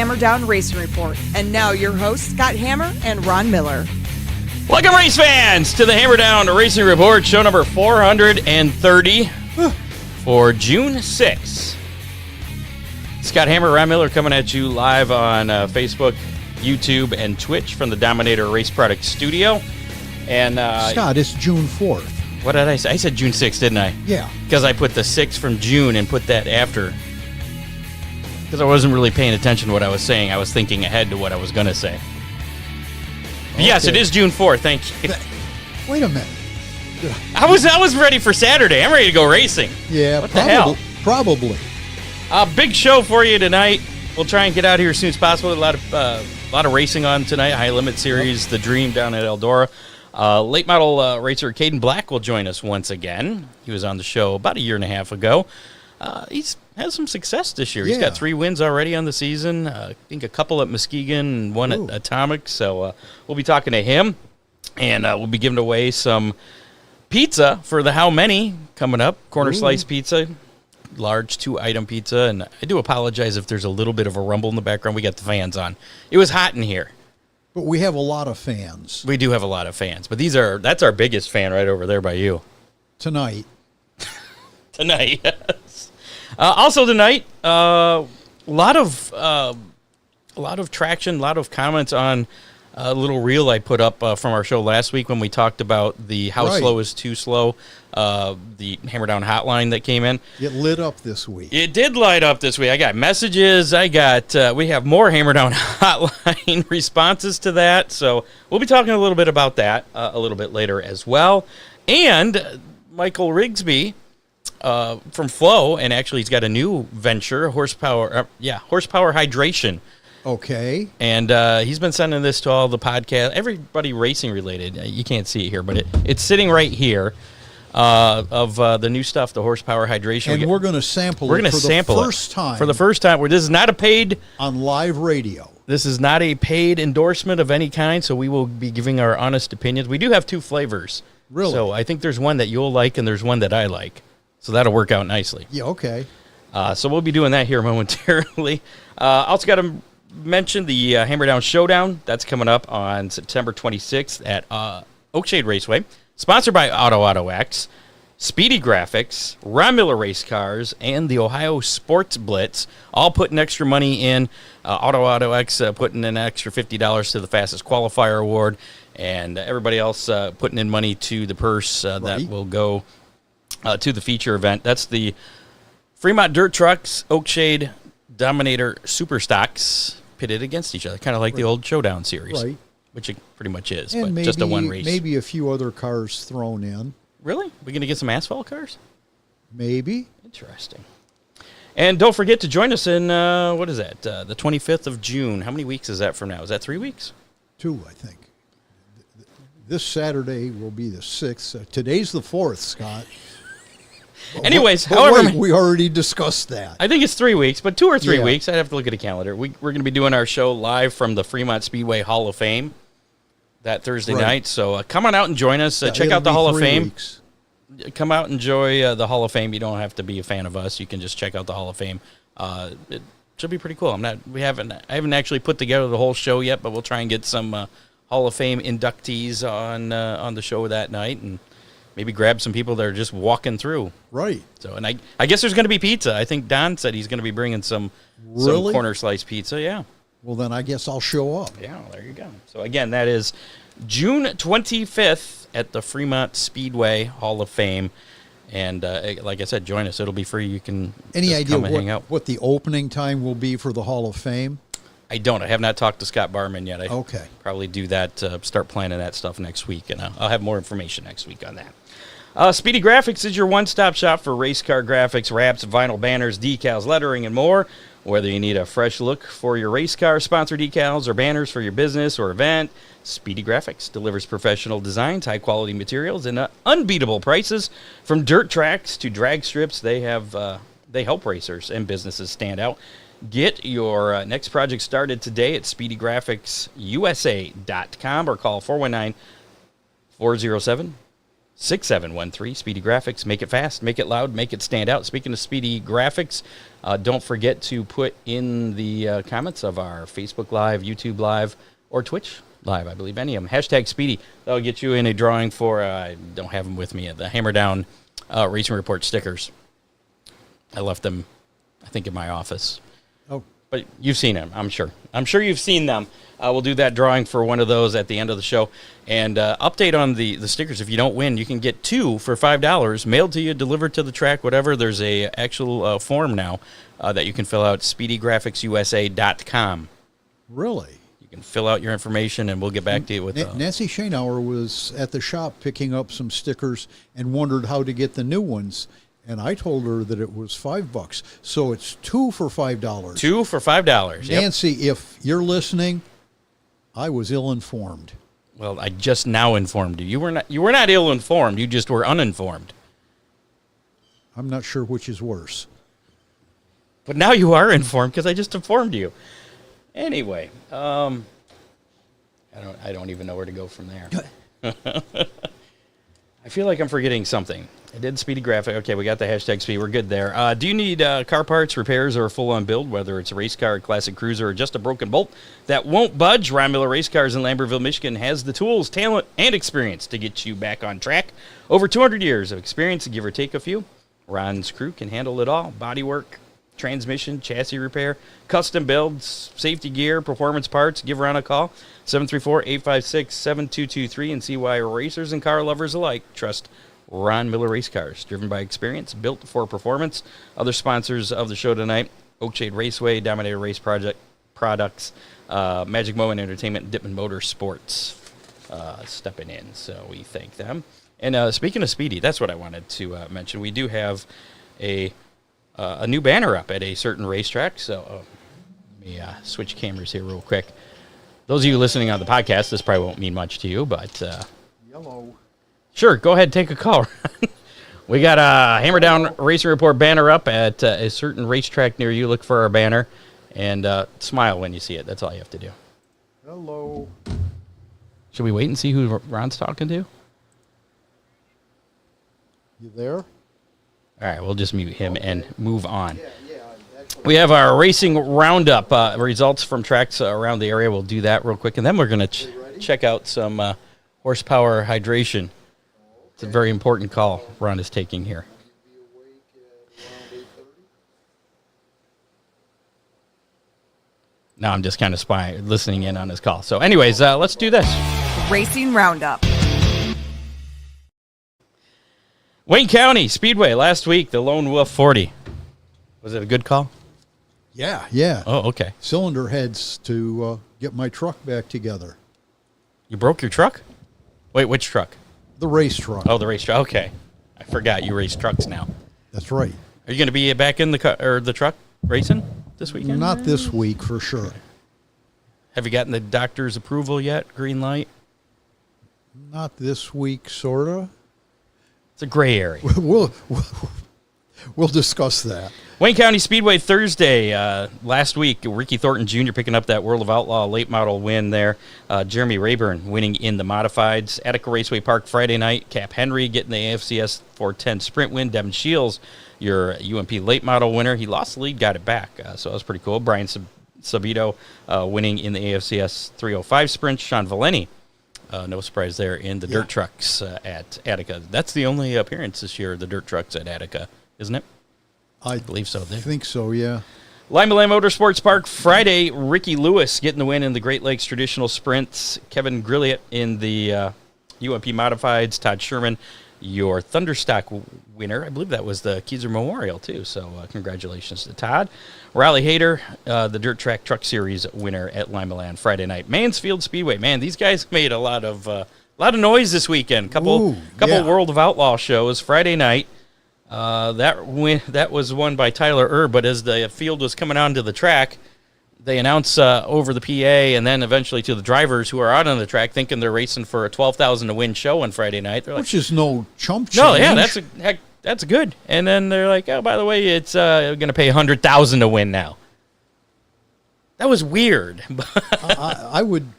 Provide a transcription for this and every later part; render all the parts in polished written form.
Hammer Down Racing Report. And now your hosts, Scott Hammer and Ron Miller. Welcome, race fans, to the Hammer Down Racing Report, show number 430 for June 6th. Scott Hammer, Ron Miller coming at you live on Facebook, YouTube, and Twitch from the Dominator Race Product Studio. And Scott, it's June 4th. What did I say? I said June 6th, didn't I? Yeah. Because I put the 6th from June and put that after. Because I wasn't really paying attention to what I was saying. I was thinking ahead to what I was going to say. Okay. Yes, it is June 4th. Thank you. Wait a minute. I was ready for Saturday. I'm ready to go racing. Yeah, what the hell? Probably. Big show for you tonight. We'll try and get out here as soon as possible. A lot of racing on tonight. High Limit Series, The Dream down at Eldora. Late model racer Caiden Black will join us once again. He was on the show about a year and a half ago. He's had some success this year. He's got 3 wins already on the season. I think a couple at Muskegon and one at Atomic. So we'll be talking to him, and we'll be giving away some pizza for the How Many coming up. Corner Slice Pizza, large 2-item pizza. And I do apologize if there's a little bit of a rumble in the background. We got the fans on. It was hot in here. But we have a lot of fans. We do have a lot of fans. But that's our biggest fan right over there by you. Tonight. Tonight, yes. Also tonight, a lot of traction, a lot of comments on a little reel I put up from our show last week when we talked about the How Slow is Too Slow, the Hammer Down hotline that came in. It lit up this week. It did light up this week. I got messages. We have more Hammer Down hotline responses to that. So we'll be talking a little bit about that a little bit later as well. And Michael Rigsby from Flow, and actually he's got a new venture, horsepower hydration. Okay. And he's been sending this to all the podcasts, everybody racing related. You can't see it here, but it's sitting right here of the new stuff, the horsepower hydration. And we're going to sample it for the first time. For the first time. This is not a paid... On live radio. This is not a paid endorsement of any kind, so we will be giving our honest opinions. We do have 2 flavors. Really? So I think there's one that you'll like and there's one that I like. So that'll work out nicely. Yeah, okay. So we'll be doing that here momentarily. Also got to mention the Hammer Down Showdown. That's coming up on September 26th at Oakshade Raceway. Sponsored by Auto X, Speedy Graphics, Ron Miller Race Cars, and the Ohio Sports Blitz. All putting extra money in. Auto X putting in an extra $50 to the Fastest Qualifier Award. And everybody else putting in money to the purse that will go to the feature event. That's the Fremont Dirt Trucks, Oakshade, Dominator Super Stocks pitted against each other, kind of like the old Showdown series, which it pretty much is, and but maybe, just a one race. Maybe a few other cars thrown in. Really? We're going to get some asphalt cars? Maybe. Interesting. And don't forget to join us in, what is that, the 25th of June. How many weeks is that from now? Is that 3 weeks? 2, I think. This Saturday will be the 6th. Today's the 4th, Scott. Anyways, we already discussed that. I think it's 3 weeks, but 2 or 3 weeks. I'd have to look at a calendar. We're going to be doing our show live from the Fremont Speedway Hall of Fame that Thursday night. So come on out and join us. Check out the Hall of Fame. Weeks. Come out and enjoy the Hall of Fame. You don't have to be a fan of us. You can just check out the Hall of Fame. It should be pretty cool. I haven't actually put together the whole show yet, but we'll try and get some Hall of Fame inductees on the show that night, and maybe grab some people that are just walking through. Right. So, and I guess there's going to be pizza. I think Don said he's going to be bringing some corner slice pizza. Yeah. Well, then I guess I'll show up. Yeah, there you go. So, again, that is June 25th at the Fremont Speedway Hall of Fame. And like I said, join us. It'll be free. You can Any idea come and hang out. What the opening time will be for the Hall of Fame? I don't. I have not talked to Scott Barman yet. Okay. Probably do that, start planning that stuff next week, and I'll have more information next week on that. Speedy Graphics is your one-stop shop for race car graphics, wraps, vinyl banners, decals, lettering, and more. Whether you need a fresh look for your race car, sponsor decals, or banners for your business or event, Speedy Graphics delivers professional designs, high-quality materials, and unbeatable prices. From dirt tracks to drag strips, they help racers and businesses stand out. Get your next project started today at SpeedyGraphicsUSA.com or call 419-407 6713. Speedy Graphics. Make it fast, make it loud, make it stand out. Speaking of Speedy Graphics, don't forget to put in the comments of our Facebook Live, YouTube Live, or Twitch Live, I believe, any of them. Hashtag Speedy. That'll get you in a drawing for, I don't have them with me, the Hammer Down Racing Report stickers. I left them, I think, in my office. Oh, But you've seen them, I'm sure. I'm sure you've seen them. We'll do that drawing for one of those at the end of the show. And update on the stickers. If you don't win, you can get 2 for $5 mailed to you, delivered to the track, whatever. There's a actual form now that you can fill out, speedygraphicsusa.com. really? You can fill out your information, and we'll get back to you with Nancy Schoenauer was at the shop picking up some stickers and wondered how to get the new ones. And I told her that it was $5. So it's 2 for $5. 2 for $5. Yep. Nancy, if you're listening, I was ill-informed. Well, I just now informed you. You were not ill-informed. You just were uninformed. I'm not sure which is worse. But now you are informed because I just informed you. Anyway, I don't even know where to go from there. I feel like I'm forgetting something. I did Speedy Graphic. Okay, we got the hashtag Speedy. We're good there. Do you need car parts, repairs, or a full-on build, whether it's a race car, a classic cruiser, or just a broken bolt that won't budge? Ron Miller Race Cars in Lambertville, Michigan has the tools, talent, and experience to get you back on track. Over 200 years of experience, give or take a few. Ron's crew can handle it all. Bodywork, transmission, chassis repair, custom builds, safety gear, performance parts. Give Ron a call, 734-856-7223, and see why racers and car lovers alike trust Ron Miller Race Cars. Driven by experience, built for performance. Other sponsors of the show tonight, Oakshade Raceway, Dominator Race Project Products, Magic Moment Entertainment, Dittman Motorsports stepping in, so we thank them. And speaking of Speedy, that's what I wanted to mention. We do have a new banner up at a certain racetrack, so let me switch cameras here real quick. Those of you listening on the podcast, this probably won't mean much to you, but Yellow. sure, go ahead and take a call. We got a Hammer Down Racing Report banner up at a certain racetrack near you. Look for our banner and smile when you see it. That's all you have to do. Hello. Should we wait and see who Ron's talking to? You there? All right, we'll just mute him and move on. We have our racing roundup results from tracks around the area. We'll do that real quick, and then we're going to check out some horsepower hydration. It's a very important call Ron is taking here. Now I'm just kind of listening in on his call. So anyways, let's do this. Racing Roundup. Wayne County Speedway last week, the Lone Wolf 40. Was it a good call? Yeah. Oh, okay. Cylinder heads to get my truck back together. You broke your truck? Wait, which truck? The race truck. Oh, the race truck. Okay. I forgot you race trucks now. That's right. Are you going to be back in the truck racing this weekend? Not this week for sure. Have you gotten the doctor's approval yet? Green light? Not this week, sorta. It's a gray area. We'll discuss that. Wayne County Speedway Thursday. Last week, Ricky Thornton Jr. picking up that World of Outlaw late model win there. Jeremy Rayburn winning in the modifieds. Attica Raceway Park Friday night. Cap Henry getting the AFCS 410 sprint win. Devin Shields, your UMP late model winner. He lost the lead, got it back. So that was pretty cool. Brian Savito winning in the AFCS 305 sprint. Sean Valeni, no surprise there in the dirt trucks at Attica. That's the only appearance this year, the dirt trucks at Attica, isn't it? I believe so. I think so, yeah. Lima Land Motorsports Park Friday, Ricky Lewis getting the win in the Great Lakes Traditional Sprints. Kevin Grilliot in the UMP Modifieds. Todd Sherman, your Thunderstock winner. I believe that was the Keyser Memorial, too. So congratulations to Todd. Riley Hayter, the Dirt Track Truck Series winner at Lima Land Friday night. Mansfield Speedway. Man, these guys made a lot of noise this weekend. Couple World of Outlaw shows Friday night. That was won by Tyler Erb, but as the field was coming onto the track, they announce over the PA and then eventually to the drivers who are out on the track thinking they're racing for a $12,000 to win show on Friday night. They're like, which is no chump change. No, yeah, that's good. And then they're like, oh, by the way, it's going to pay $100,000 to win now. That was weird. I would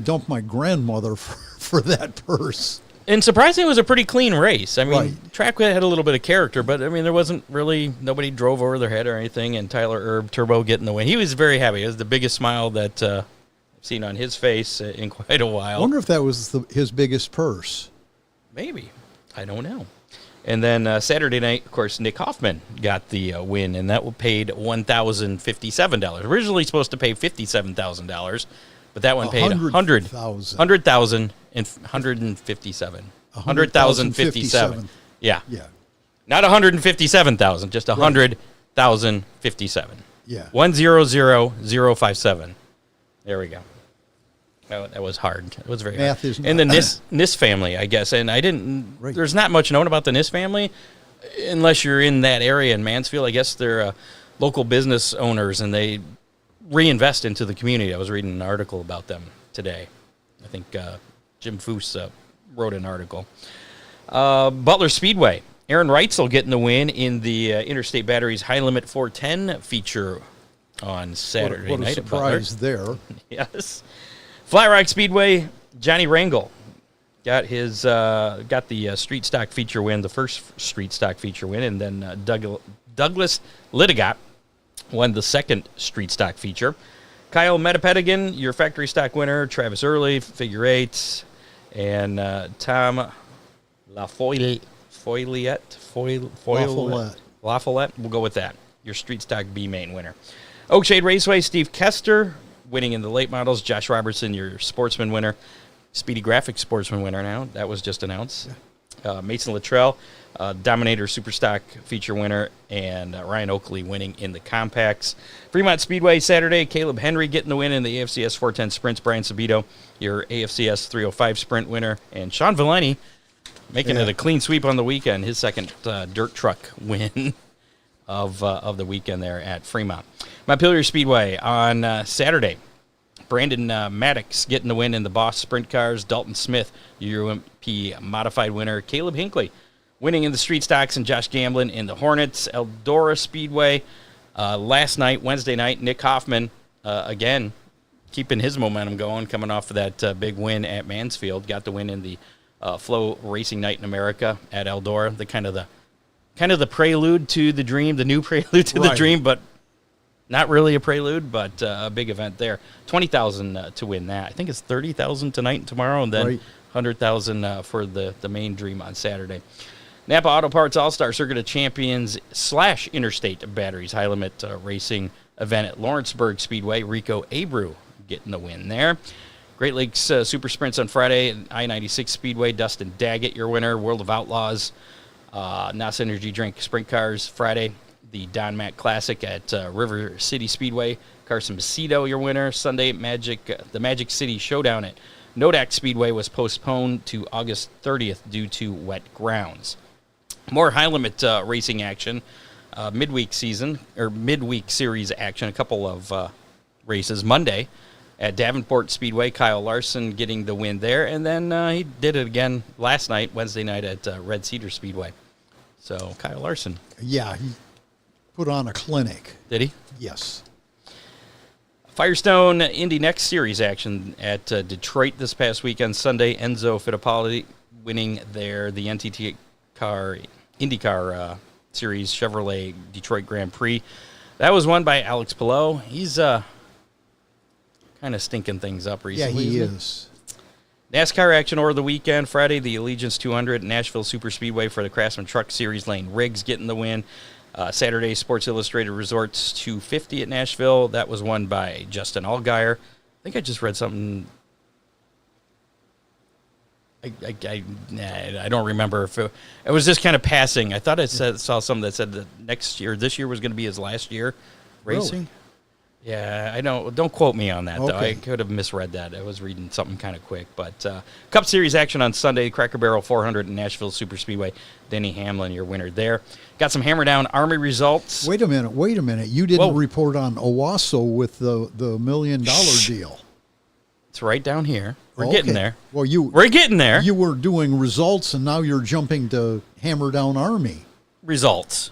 dump my grandmother for that purse. And surprisingly, it was a pretty clean race. I mean, Right. track had a little bit of character, but I mean, there wasn't really nobody drove over their head or anything. And Tyler Erb, Turbo, getting the win. He was very happy. It was the biggest smile that I've seen on his face in quite a I while. wonder if that was his biggest purse. Maybe. I don't know. And then Saturday night, of course, Nick Hoffman got the win, and that paid $1,057. Originally supposed to pay $57,000, but that one paid $100,000 and $157. $100,057. Yeah. Yeah. Not $157,000, just $100,057. Yeah. 100057. There we go. That was hard. It was very Math hard. is And the not- Nis family, I guess. And I didn't. Right. There's not much known about the Nis family, unless you're in that area in Mansfield. I guess they're local business owners, and they reinvest into the community. I was reading an article about them today. I think Jim Foose wrote an article. Butler Speedway. Aaron Reitzel getting the win in the Interstate Batteries High Limit 410 feature on Saturday What a night. at Butler. surprise there. Yes. Flat Rock Speedway, Johnny Rangel got the street stock feature win, the first street stock feature win, and then Douglas Lidigot won the second street stock feature. Kyle Metapedigan, your factory stock winner. Travis Early, figure eights, and Tom Lafollette. We'll go with that. Your street stock B main winner. Oakshade Raceway, Steve Kester winning in the late models. Josh Robertson, your sportsman winner. Speedy Graphics sportsman winner now. That was just announced. Mason Luttrell, Dominator Superstock feature winner, and Ryan Oakley winning in the compacts. Fremont Speedway Saturday, Caleb Henry getting the win in the AFCS 410 sprints. Brian Sabito, your AFCS 305 sprint winner, and Sean Villani making it a clean sweep on the weekend. His second dirt truck win of the weekend there at Fremont. Montpelier Speedway on Saturday. Brandon Maddox getting the win in the Boss Sprint Cars. Dalton Smith, your UMP Modified winner. Caleb Hinckley winning in the Street Stocks, and Josh Gamblin in the Hornets. Eldora Speedway last night, Wednesday night, Nick Hoffman, again, keeping his momentum going, coming off of that big win at Mansfield. Got the win in the Flow Racing Night in America at Eldora. The kind of the prelude to the dream, the new prelude to the dream, but not really a prelude, but a big event there. $20,000 to win that. I think it's $30,000 tonight and tomorrow, and then $100,000 for the main dream on Saturday. Napa Auto Parts All-Star Circuit of Champions / Interstate Batteries High Limit Racing event at Lawrenceburg Speedway. Rico Abreu getting the win there. Great Lakes Super Sprints on Friday at I-96 Speedway. Dustin Daggett, your winner. World of Outlaws. NOS Energy Drink Sprint Cars Friday. The Don Mack Classic at River City Speedway. Carson Macedo, your winner. Sunday, the Magic City Showdown at Nodak Speedway was postponed to August 30th due to wet grounds. More high-limit racing action, midweek series action, a couple of races. Monday at Davenport Speedway, Kyle Larson getting the win there, and then he did it again last night, Wednesday night at Red Cedar Speedway. So, Kyle Larson. Yeah, he put on a clinic. Did he? Yes. Firestone Indy Next Series action at Detroit this past weekend. Sunday, Enzo Fittipaldi winning the NTT IndyCar Series Chevrolet Detroit Grand Prix. That was won by Alex Palou. He's kind of stinking things up recently. Yeah, he is. NASCAR action over the weekend. Friday, the Allegiance 200 at Nashville Superspeedway for the Craftsman Truck Series. Lane Riggs getting the win. Saturday, Sports Illustrated Resorts 250 at Nashville. That was won by Justin Allgaier. I think I just read something. I don't remember if it was just kind of passing. I thought I saw something that said that this year was going to be his last year racing. Really? Yeah, I don't quote me on that, though. Okay. I could have misread that. I was reading something kind of quick. But Cup Series action on Sunday, Cracker Barrel 400 in Nashville Superspeedway. Denny Hamlin, your winner there. Got some Hammer Down Army results. Wait a minute. You didn't report on Owasso with the $1 million deal. It's right down here. We're getting there. Well, we're getting there. You were doing results, and now you're jumping to Hammer Down Army. Results.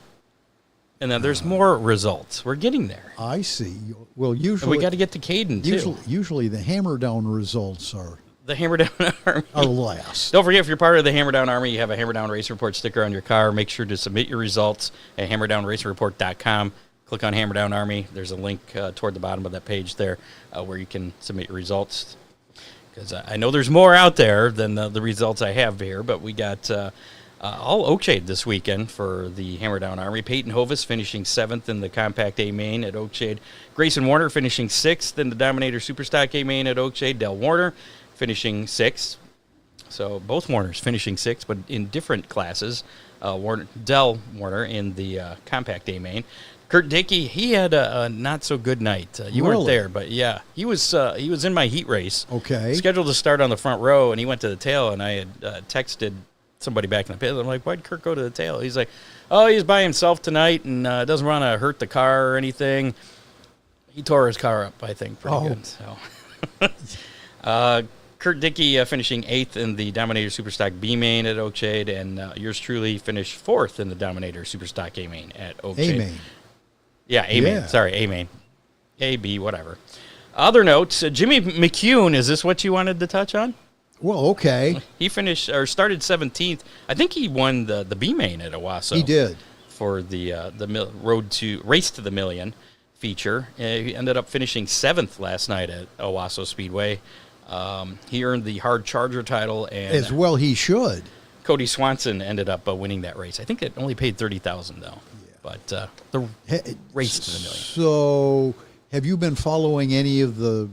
And then there's more results. We're getting there. I see. Well, usually and we got to get to Caiden, too. Usually the Hammer Down results are The Hammer Down Army. are last. Don't forget, if you're part of the Hammer Down Army, you have a Hammer Down Racing Report sticker on your car. Make sure to submit your results at hammerdownracingreport.com. Click on Hammer Down Army. There's a link toward the bottom of that page there where you can submit your results. Because I know there's more out there than the results I have here, but we got all Oakshade this weekend for the Hammer Down Army. Peyton Hovis finishing 7th in the Compact A Main at Oakshade. Grayson Warner finishing 6th in the Dominator Superstock A Main at Oakshade. Dell Warner finishing 6th. So both Warners finishing 6th, but in different classes. Dell Warner in the Compact A Main. Kurt Dickey, he had a not so good night. You weren't there, but yeah, he was in my heat race. Okay. Scheduled to start on the front row, and he went to the tail, and I had texted somebody back in the pit. I'm like, why'd Kurt go to the tail? He's like, oh, he's by himself tonight and doesn't want to hurt the car or anything. He tore his car up, I think, pretty good. So, Kurt Dickey finishing 8th in the Dominator Superstock B Main at Oakshade, and yours truly finished 4th in the Dominator Superstock A Main at Oakshade. A Main. Yeah, A Main. Sorry, A Main. A, B, whatever. Other notes, Jimmy McCune, is this what you wanted to touch on? Well, okay. He finished or started 17th. I think he won the B Main at Owasso. He did. For the Race to the Million feature. He ended up finishing 7th last night at Owasso Speedway. He earned the hard charger title, and As well he should. Cody Swanson ended up winning that race. I think it only paid $30,000 though. But the Race to the Million. So, have you been following any of the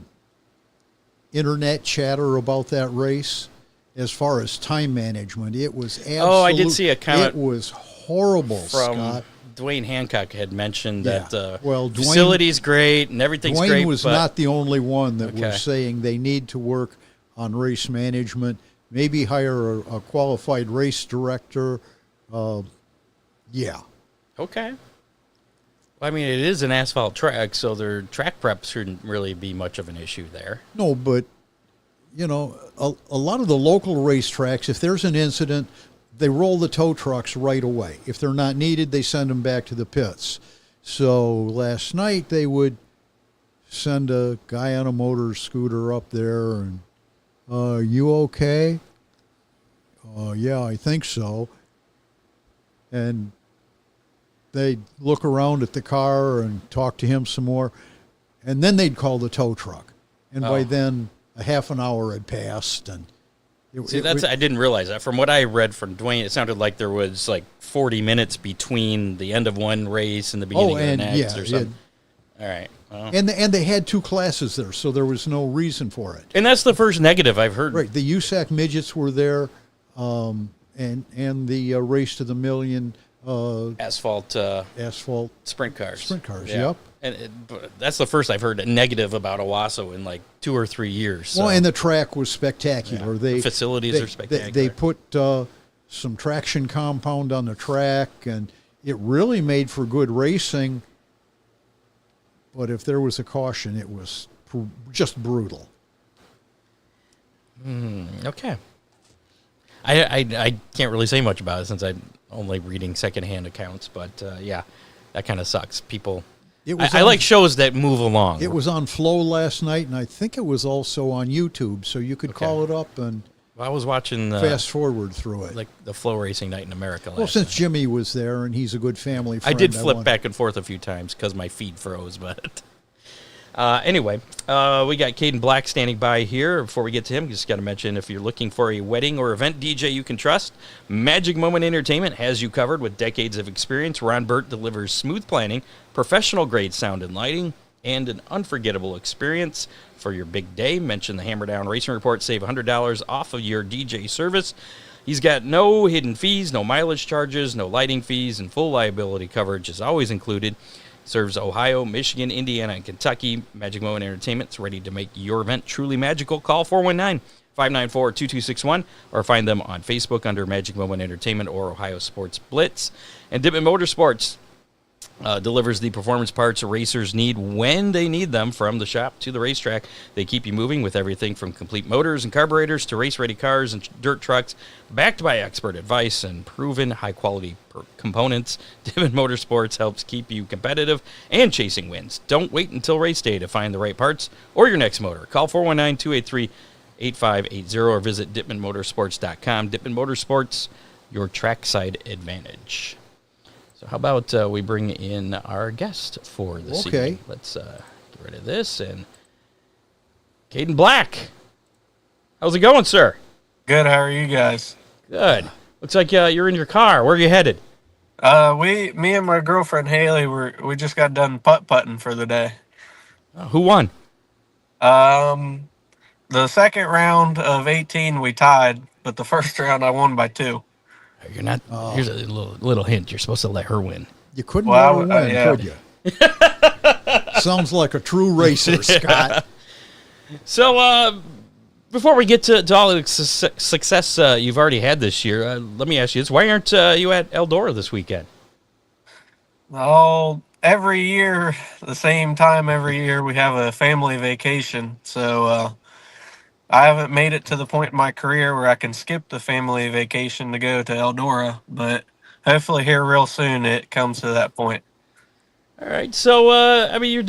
internet chatter about that race? As far as time management, it was absolute. Oh, I did see a comment. It was horrible, from Scott. Dwayne Hancock had mentioned that Well, Dwayne- facility's great and everything's Dwayne great. was but not the only one that Okay. was saying they need to work on race management, maybe hire a qualified race director. Yeah. Okay. Well, I mean, it is an asphalt track, so their track prep shouldn't really be much of an issue there. No, but, you know, a lot of the local racetracks, if there's an incident, they roll the tow trucks right away. If they're not needed, they send them back to the pits. So last night they would send a guy on a motor scooter up there and, you okay? Yeah, I think so. And they'd look around at the car and talk to him some more. And then they'd call the tow truck. And by then, a half an hour had passed. And I didn't realize that. From what I read from Dwayne, it sounded like there was like 40 minutes between the end of one race and the beginning of the next or something. All right. Well. And they had two classes there, so there was no reason for it. And that's the first negative I've heard. Right. The USAC midgets were there, and the Race to the Million Asphalt sprint cars. Sprint cars, Yeah. yep. And that's the first I've heard negative about Owasso in like 2 or 3 years. So. Well, and the track was spectacular. Yeah. The facilities are spectacular. They put some traction compound on the track, and it really made for good racing. But if there was a caution, it was just brutal. Okay. I can't really say much about it since I'm only reading secondhand accounts, but yeah, that kind of sucks. People, I like shows that move along. It was on Flow last night, and I think it was also on YouTube, so you could call it up and I was watching fast forward through it. like the Flow Racing Night in America. Well, since Jimmy was there, and he's a good family friend. I did flip back and forth a few times because my feed froze, but anyway, we got Caiden Black standing by here. Before we get to him, just got to mention, if you're looking for a wedding or event DJ you can trust, Magic Moment Entertainment has you covered with decades of experience. Ron Burt delivers smooth planning, professional-grade sound and lighting, and an unforgettable experience for your big day. Mention the Hammer Down Racing Report. Save $100 off of your DJ service. He's got no hidden fees, no mileage charges, no lighting fees, and full liability coverage is always included. Serves Ohio, Michigan, Indiana, and Kentucky. Magic Moment Entertainment is ready to make your event truly magical. Call 419-594-2261 or find them on Facebook under Magic Moment Entertainment or Ohio Sports Blitz. And Dippin' Motorsports delivers the performance parts racers need when they need them from the shop to the racetrack. They keep you moving with everything from complete motors and carburetors to race-ready cars and dirt trucks, backed by expert advice and proven high-quality components. Dippin' Motorsports helps keep you competitive and chasing wins. Don't wait until race day to find the right parts or your next motor. Call 8580 or visit DipmanMotorsports.com. Dipman Motorsports, your trackside advantage. So how about we bring in our guest for this evening? Let's get rid of this. And Caiden Black, how's it going, sir? Good. How are you guys? Good. Looks like you're in your car. Where are you headed? Me and my girlfriend Haley, we just got done putt-putting for the day. Who won? The second round of 18 we tied, but the first round I won by 2. You're not. Here's a little hint. You're supposed to let her win. You couldn't let her win, could you? Sounds like a true racer, Scott. So, before we get to all the success you've already had this year, let me ask you this. Why aren't you at Eldora this weekend? Oh, every year, the same time every year, we have a family vacation. So I haven't made it to the point in my career where I can skip the family vacation to go to Eldora, but hopefully here real soon it comes to that point. All right. So, I mean, you're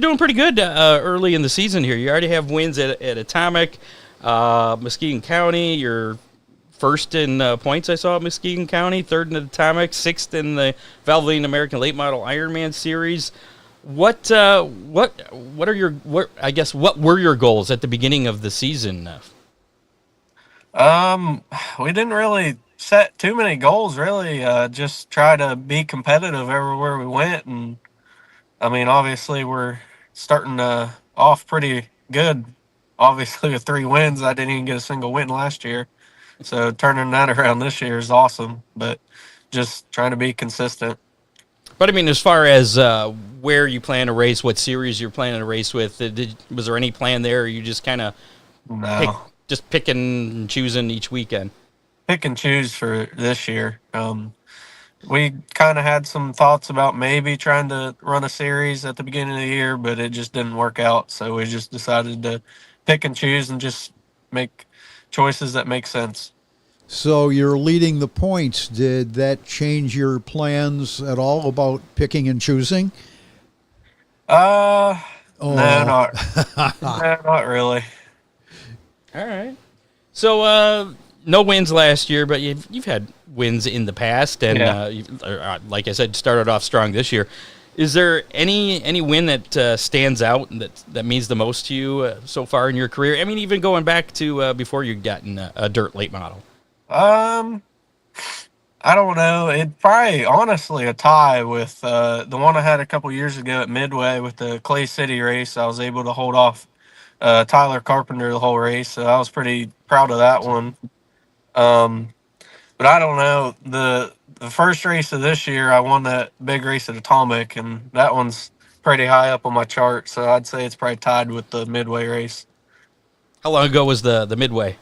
doing pretty good early in the season here. You already have wins at Atomic, Muskegon County. You're first in points, I saw at Muskegon County, third in Atomic, sixth in the Valvoline American Late Model Ironman Series. What were your goals at the beginning of the season? We didn't really set too many goals, really. Just try to be competitive everywhere we went, and I mean, obviously we're starting off pretty good. Obviously with 3 wins, I didn't even get a single win last year, so turning that around this year is awesome. But just trying to be consistent. But I mean, as far as where you plan to race, what series you're planning to race with, was there any plan there? Or you just kind of picking and choosing each weekend? Pick and choose for this year. We kind of had some thoughts about maybe trying to run a series at the beginning of the year, but it just didn't work out. So we just decided to pick and choose and just make choices that make sense. So you're leading the points. Did that change your plans at all about picking and choosing? No, not really. All right. So, no wins last year, but you've had wins in the past, and like I said, started off strong this year. Is there any win that stands out and that means the most to you so far in your career? I mean, even going back to before you got in a dirt late model. I don't know. It'd probably honestly a tie with the one I had a couple years ago at Midway with the Clay City race. I was able to hold off Tyler Carpenter the whole race, so I was pretty proud of that one. But I don't know. The first race of this year, I won that big race at Atomic, and that one's pretty high up on my chart, so I'd say it's probably tied with the Midway race. How long ago was the Midway?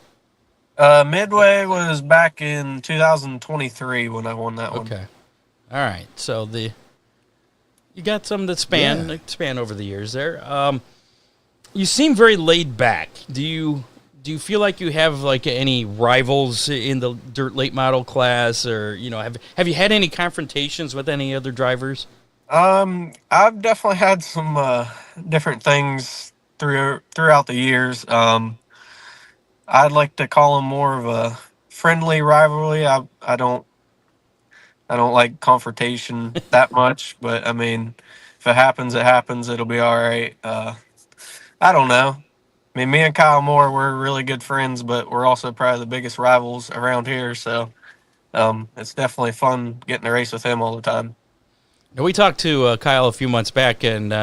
Midway was back in 2023 when I won that one. Okay. All right. So you got some that span over the years there. You seem very laid back. Do you feel like you have like any rivals in the dirt late model class, or have you had any confrontations with any other drivers? I've definitely had some different things throughout the years. I'd like to call them more of a friendly rivalry. I don't like confrontation that much, but I mean, if it happens, it happens. It'll be all right. I don't know. I mean, me and Kyle Moore, we're really good friends, but we're also probably the biggest rivals around here. So it's definitely fun getting to race with him all the time. Now, we talked to Kyle a few months back, and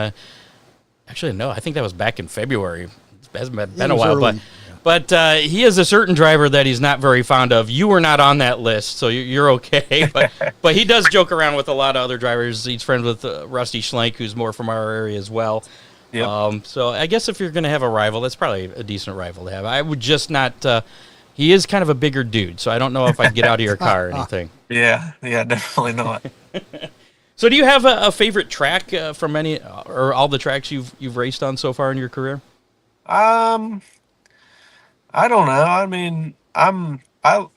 actually, no, I think that was back in February. It hasn't been a while, early. But he is a certain driver that he's not very fond of. You were not on that list, so you're okay. But he does joke around with a lot of other drivers. He's friends with Rusty Schlenk, who's more from our area as well. Yep. So I guess if you're going to have a rival, that's probably a decent rival to have. I would just not he is kind of a bigger dude, so I don't know if I'd get out of your car or anything. Yeah, definitely not. So do you have a favorite track from any or all the tracks you've raced on so far in your career? I don't know. I mean, I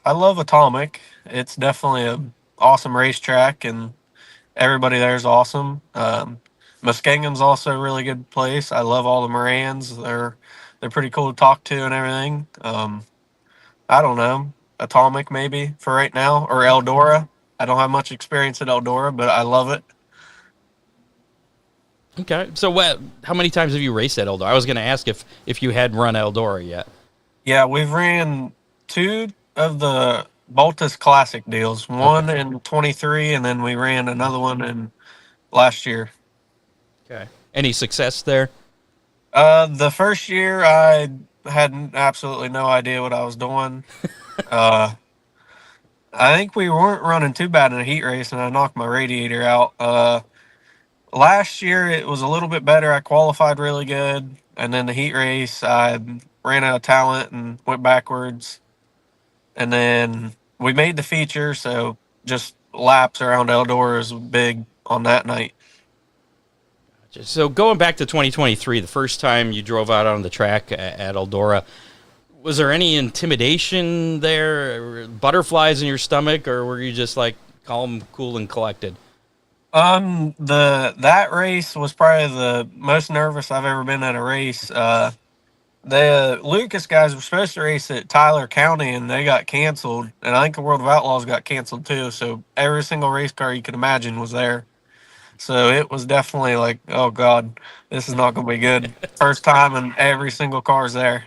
love Atomic. It's definitely an awesome racetrack, and everybody there is awesome. Muskegon's also a really good place. I love all the Morans. They're they're pretty cool to talk to and everything. I don't know, Atomic maybe for right now, or Eldora. I don't have much experience at Eldora, but I love it. Okay. So how many times have you raced at Eldora? I was going to ask if you had run Eldora yet. Yeah, we've ran two of the Baltus Classic deals, one Okay. in 23, and then we ran another one in last year. Okay. Any success there? The first year I had absolutely no idea what I was doing. uh, I think we weren't running too bad in a heat race, and I knocked my radiator out. Last year it was a little bit better. I qualified really good, and then the heat race I ran out of talent and went backwards. And then we made the feature, so just laps around Eldora is big on that night. So going back to 2023, the first time you drove out on the track at Eldora, was there any intimidation there, butterflies in your stomach, or were you just like calm, cool, and collected? That race was probably the most nervous I've ever been at a race. The Lucas guys were supposed to race at Tyler County, and they got canceled. And I think the World of Outlaws got canceled too. So every single race car you could imagine was there. So it was definitely like, oh God, this is not going to be good. First time, and every single car's there.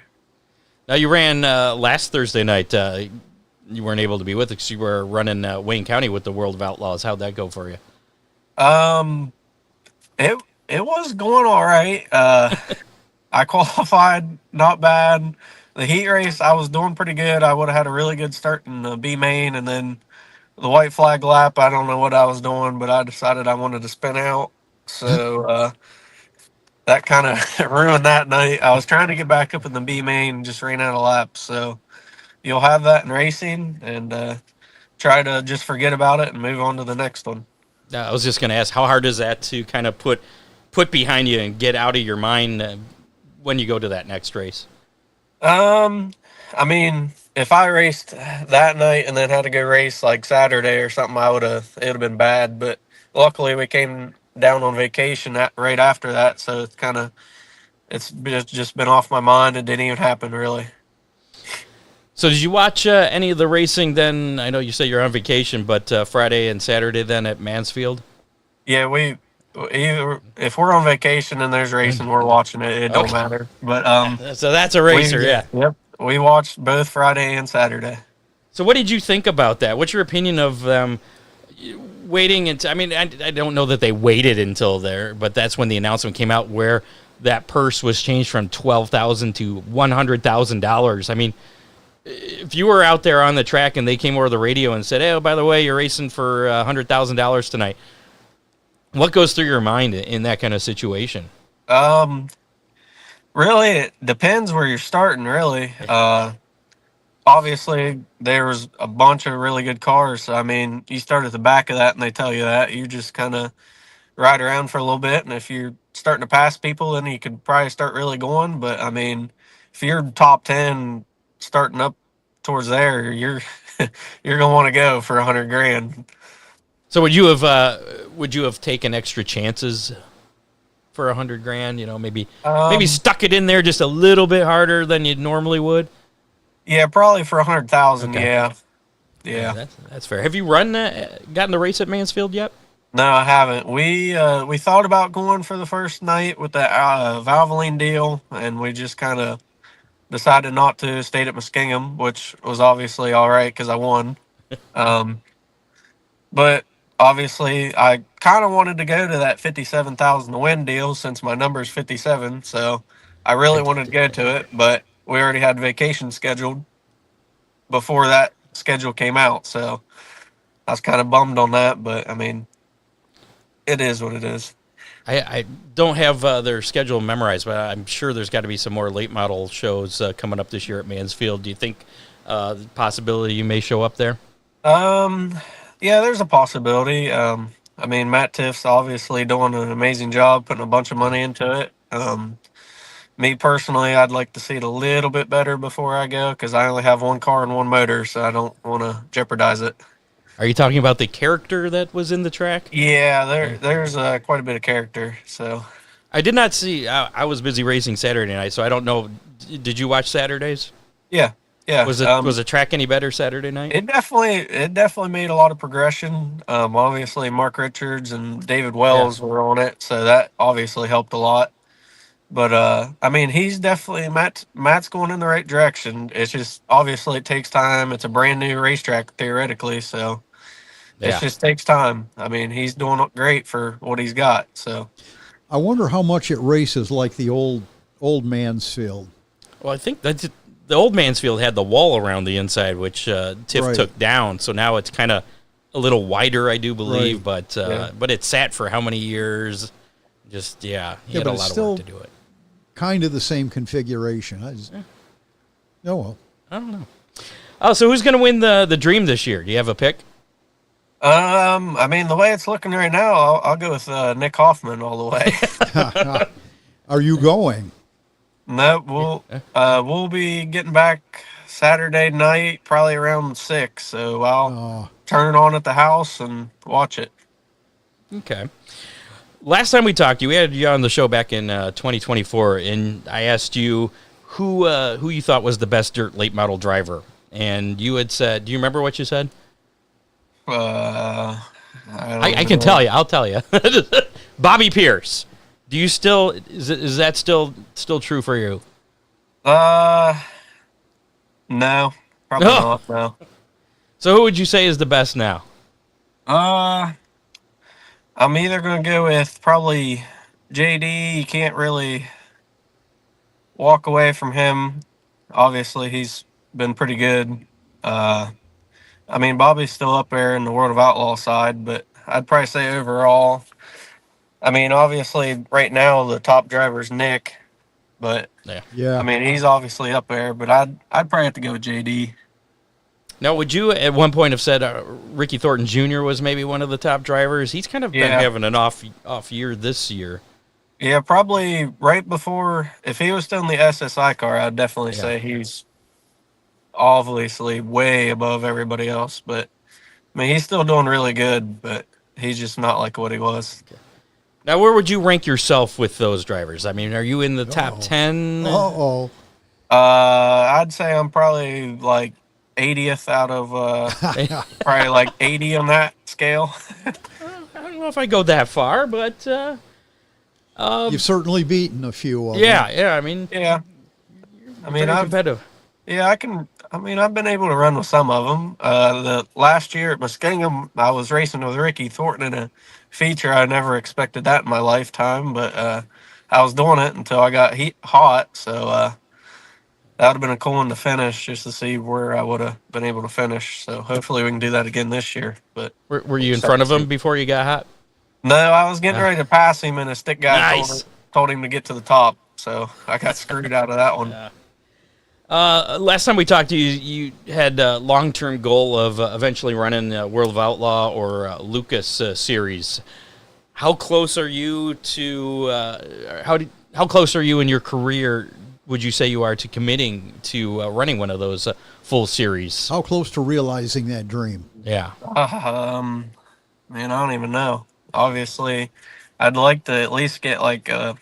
Now you ran last Thursday night. You weren't able to be with us 'cause you were running Wayne County with the World of Outlaws. How'd that go for you? Um, it was going all right. I qualified not bad. The heat race, I was doing pretty good. I would have had a really good start in the B main, and then the white flag lap. I don't know what I was doing, but I decided I wanted to spin out. So that kind of ruined that night. I was trying to get back up in the B main and just ran out of laps. So you'll have that in racing, and try to just forget about it and move on to the next one. I was just going to ask, how hard is that to kind of put behind you and get out of your mind when you go to that next race? I mean, if I raced that night and then had to go race like Saturday or something, it would have been bad. But luckily, we came down on vacation right after that, so it's just been off my mind. It didn't even happen really. So did you watch any of the racing then? I know you say you're on vacation, but Friday and Saturday then at Mansfield? Yeah, either if we're on vacation and there's racing, we're watching it. It don't Okay. matter. But So that's a racer, yeah. yep, we watched both Friday and Saturday. So what did you think about that? What's your opinion of them waiting until, I mean, I don't know that they waited until there, but that's when the announcement came out where that purse was changed from $12,000 to $100,000. I mean, if you were out there on the track and they came over the radio and said, "Hey, oh, by the way, you're racing for $100,000 tonight," what goes through your mind in that kind of situation? Really, it depends where you're starting. Really, obviously there was a bunch of really good cars. So, I mean, you start at the back of that, and they tell you that you just kind of ride around for a little bit, and if you're starting to pass people, then you could probably start really going. But I mean, if you're top 10 starting up towards there, you're you're gonna want to go for 100 grand. So would you have taken extra chances for $100,000? You know, maybe stuck it in there just a little bit harder than you normally would. Yeah, probably for 100,000. Okay. Yeah. That's fair. Have you gotten the race at Mansfield yet? No, I haven't. We thought about going for the first night with the Valvoline deal, and we just kind of decided not to. Stayed at Muskingum, which was obviously all right because I won. But obviously, I kind of wanted to go to that 57,000 to win deal since my number's 57. So I really wanted to go to it, but we already had vacation scheduled before that schedule came out. So I was kind of bummed on that, but I mean, it is what it is. I don't have their schedule memorized, but I'm sure there's got to be some more late model shows coming up this year at Mansfield. Do you think the possibility you may show up there? Yeah, there's a possibility. I mean, Matt Tiff's obviously doing an amazing job, putting a bunch of money into it. Me personally, I'd like to see it a little bit better before I go because I only have one car and one motor, so I don't want to jeopardize it. Are you talking about the character that was in the track? Yeah, there's quite a bit of character. So I did not see. I was busy racing Saturday night, so I don't know. Did you watch Saturdays? Yeah, yeah. Was the track any better Saturday night? It definitely made a lot of progression. Obviously Mark Richards and David Yeah. Wells were on it, so that obviously helped a lot. But I mean, he's definitely Matt's going in the right direction. It's just obviously it takes time. It's a brand new racetrack theoretically, so it Yeah. just takes time. I mean, he's doing great for what he's got. So I wonder how much it races like the old man's field. Well, I think that's the old Mansfield had the wall around the inside, which Tiff Right. took down. So now it's kind of a little wider, I do believe. Right. But it sat for how many years? Just he had but a it's lot of still work to do it. Kind of the same configuration. Oh, well. I don't know. Oh, so who's going to win the Dream this year? Do you have a pick? I mean, the way it's looking right now, I'll go with Nick Hoffman all the way. Are you going? No, we'll be getting back Saturday night, probably around 6. So I'll Oh, turn it on at the house and watch it. Okay. Last time we talked, we had you on the show back in 2024, and I asked you who you thought was the best dirt late model driver, and you had said, do you remember what you said? I can tell you. I'll tell you. Bobby Pierce. Do you still is that still true for you? No, probably No. not. No. So who would you say is the best now? I'm either gonna go with probably JD. You can't really walk away from him. Obviously, he's been pretty good. I mean, Bobby's still up there in the World of Outlaw side, but I'd probably say overall. I mean, obviously, right now the top driver's Nick, but yeah. I mean he's obviously up there. But I'd probably have to go with JD. Now, would you at one point have said Ricky Thornton Jr. was maybe one of the top drivers? He's kind of been Yeah. having an off year this year. Yeah, probably right before. If he was still in the SSI car, I'd definitely Yeah. say he's obviously way above everybody else. But I mean, he's still doing really good, but he's just not like what he was. Now, where would you rank yourself with those drivers? I mean, are you in the top 10? Uh-oh. I'd say I'm probably like 80th out of probably like 80 on that scale. I don't know if I go that far, but You've certainly beaten a few of them. yeah. I mean, Yeah, I mean, pretty competitive. I can. I mean, I've been able to run with some of them. The last year at Muskingum, I was racing with Ricky Thornton in a feature. I never expected that in my lifetime, but I was doing it until I got hot. So that would have been a cool one to finish, just to see where I would have been able to finish. So hopefully we can do that again this year. But Were you in front of him before you got hot? no, I was getting ready to pass him, and a stick guy Nice. told him to get to the top. So I got screwed out of that one. Last time we talked to you, you had a long-term goal of eventually running World of Outlaw or Lucas series. How close are you to how close are you in your career? Would you say you are to committing to running one of those full series? How close to realizing that dream? Yeah. Man, I don't even know. Obviously, I'd like to at least get like a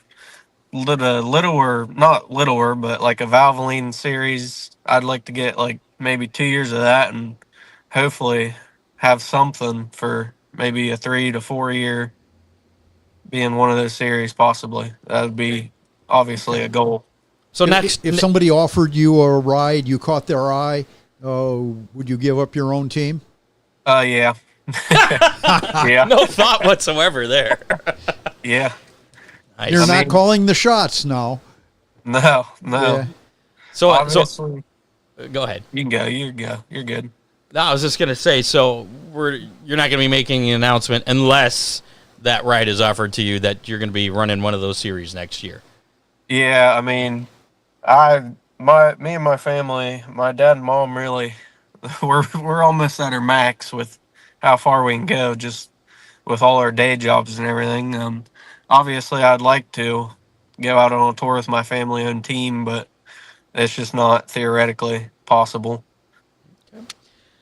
littler, not littler, but like a Valvoline series. I'd like to get like maybe 2 years of that and hopefully have something for maybe a 3 to 4 year being one of those series possibly. That would be obviously a goal. So next, If somebody offered you a ride, you caught their eye, would you give up your own team? Yeah. Yeah. no thought whatsoever there. Yeah. Nice. You're I not mean- calling the shots now. No. Yeah. So Obviously, go ahead. you can go. You go. You're good. No, I was just gonna say. So you're not gonna be making an announcement unless that ride is offered to you that you're gonna be running one of those series next year. Yeah, I mean, me and my family, my dad and mom really, we're almost at our max with how far we can go, just with all our day jobs and everything. Obviously, I'd like to go out on a tour with my family-owned team, but it's just not theoretically possible.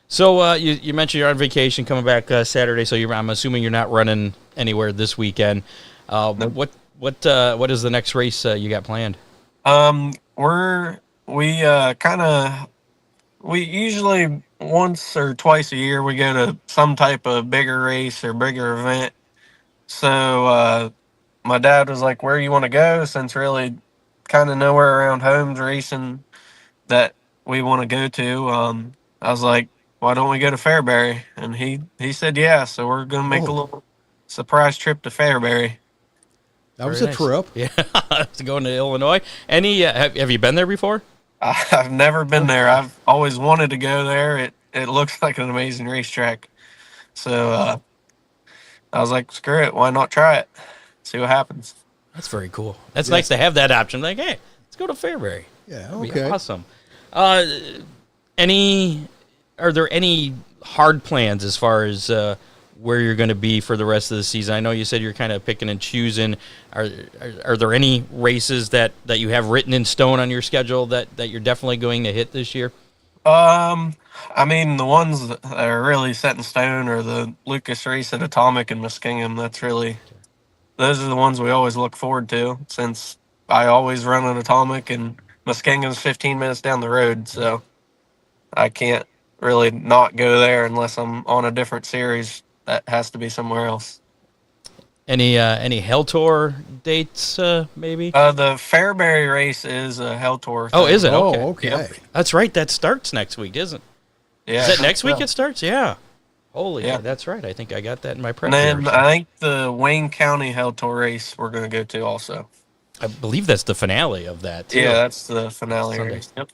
So you mentioned you're on vacation, coming back Saturday. So I'm assuming you're not running anywhere this weekend. Nope. What is the next race you got planned? We usually once or twice a year we go to some type of bigger race or bigger event. So my dad was like, "Where you want to go?" Since really kind of nowhere around home's racing that we want to go to. I was like, "Why don't we go to Fairbury?" And he said, "Yeah." So we're gonna make a Oh, little surprise trip to Fairbury. that was Very a nice. trip. Yeah, going to Illinois. Any? Have you been there before? I've never been there. I've always wanted to go there. It looks like an amazing racetrack. So I was like, screw it, why not try it? See what happens. That's very cool. That's Yeah. nice to have that option. Like, hey, let's go to Fairbury. Yeah, That'd be okay. awesome. Uh, are there any hard plans as far as where you're going to be for the rest of the season? I know you said you're kind of picking and choosing. Are there any races that you have written in stone on your schedule that you're definitely going to hit this year? I mean, the ones that are really set in stone are the Lucas race at Atomic and Muskingum. Those are the ones we always look forward to, since I always run at Atomic and Muskingum's 15 minutes down the road, so I can't really not go there unless I'm on a different series that has to be somewhere else. Any Hell Tour dates maybe? The Fairbury race is a Hell Tour Oh, thing. is it? Okay. Oh, okay. Yep. That's right. That starts next week, isn't? Yeah. Is that next week Yeah. it starts? Yeah. Holy, Yeah. that's right. I think I got that in my prep. And then here, so. I think the Wayne County Hell Tour race we're going to go to also. I believe that's the finale of that, too. Yeah, that's the finale Sunday. race. Yep.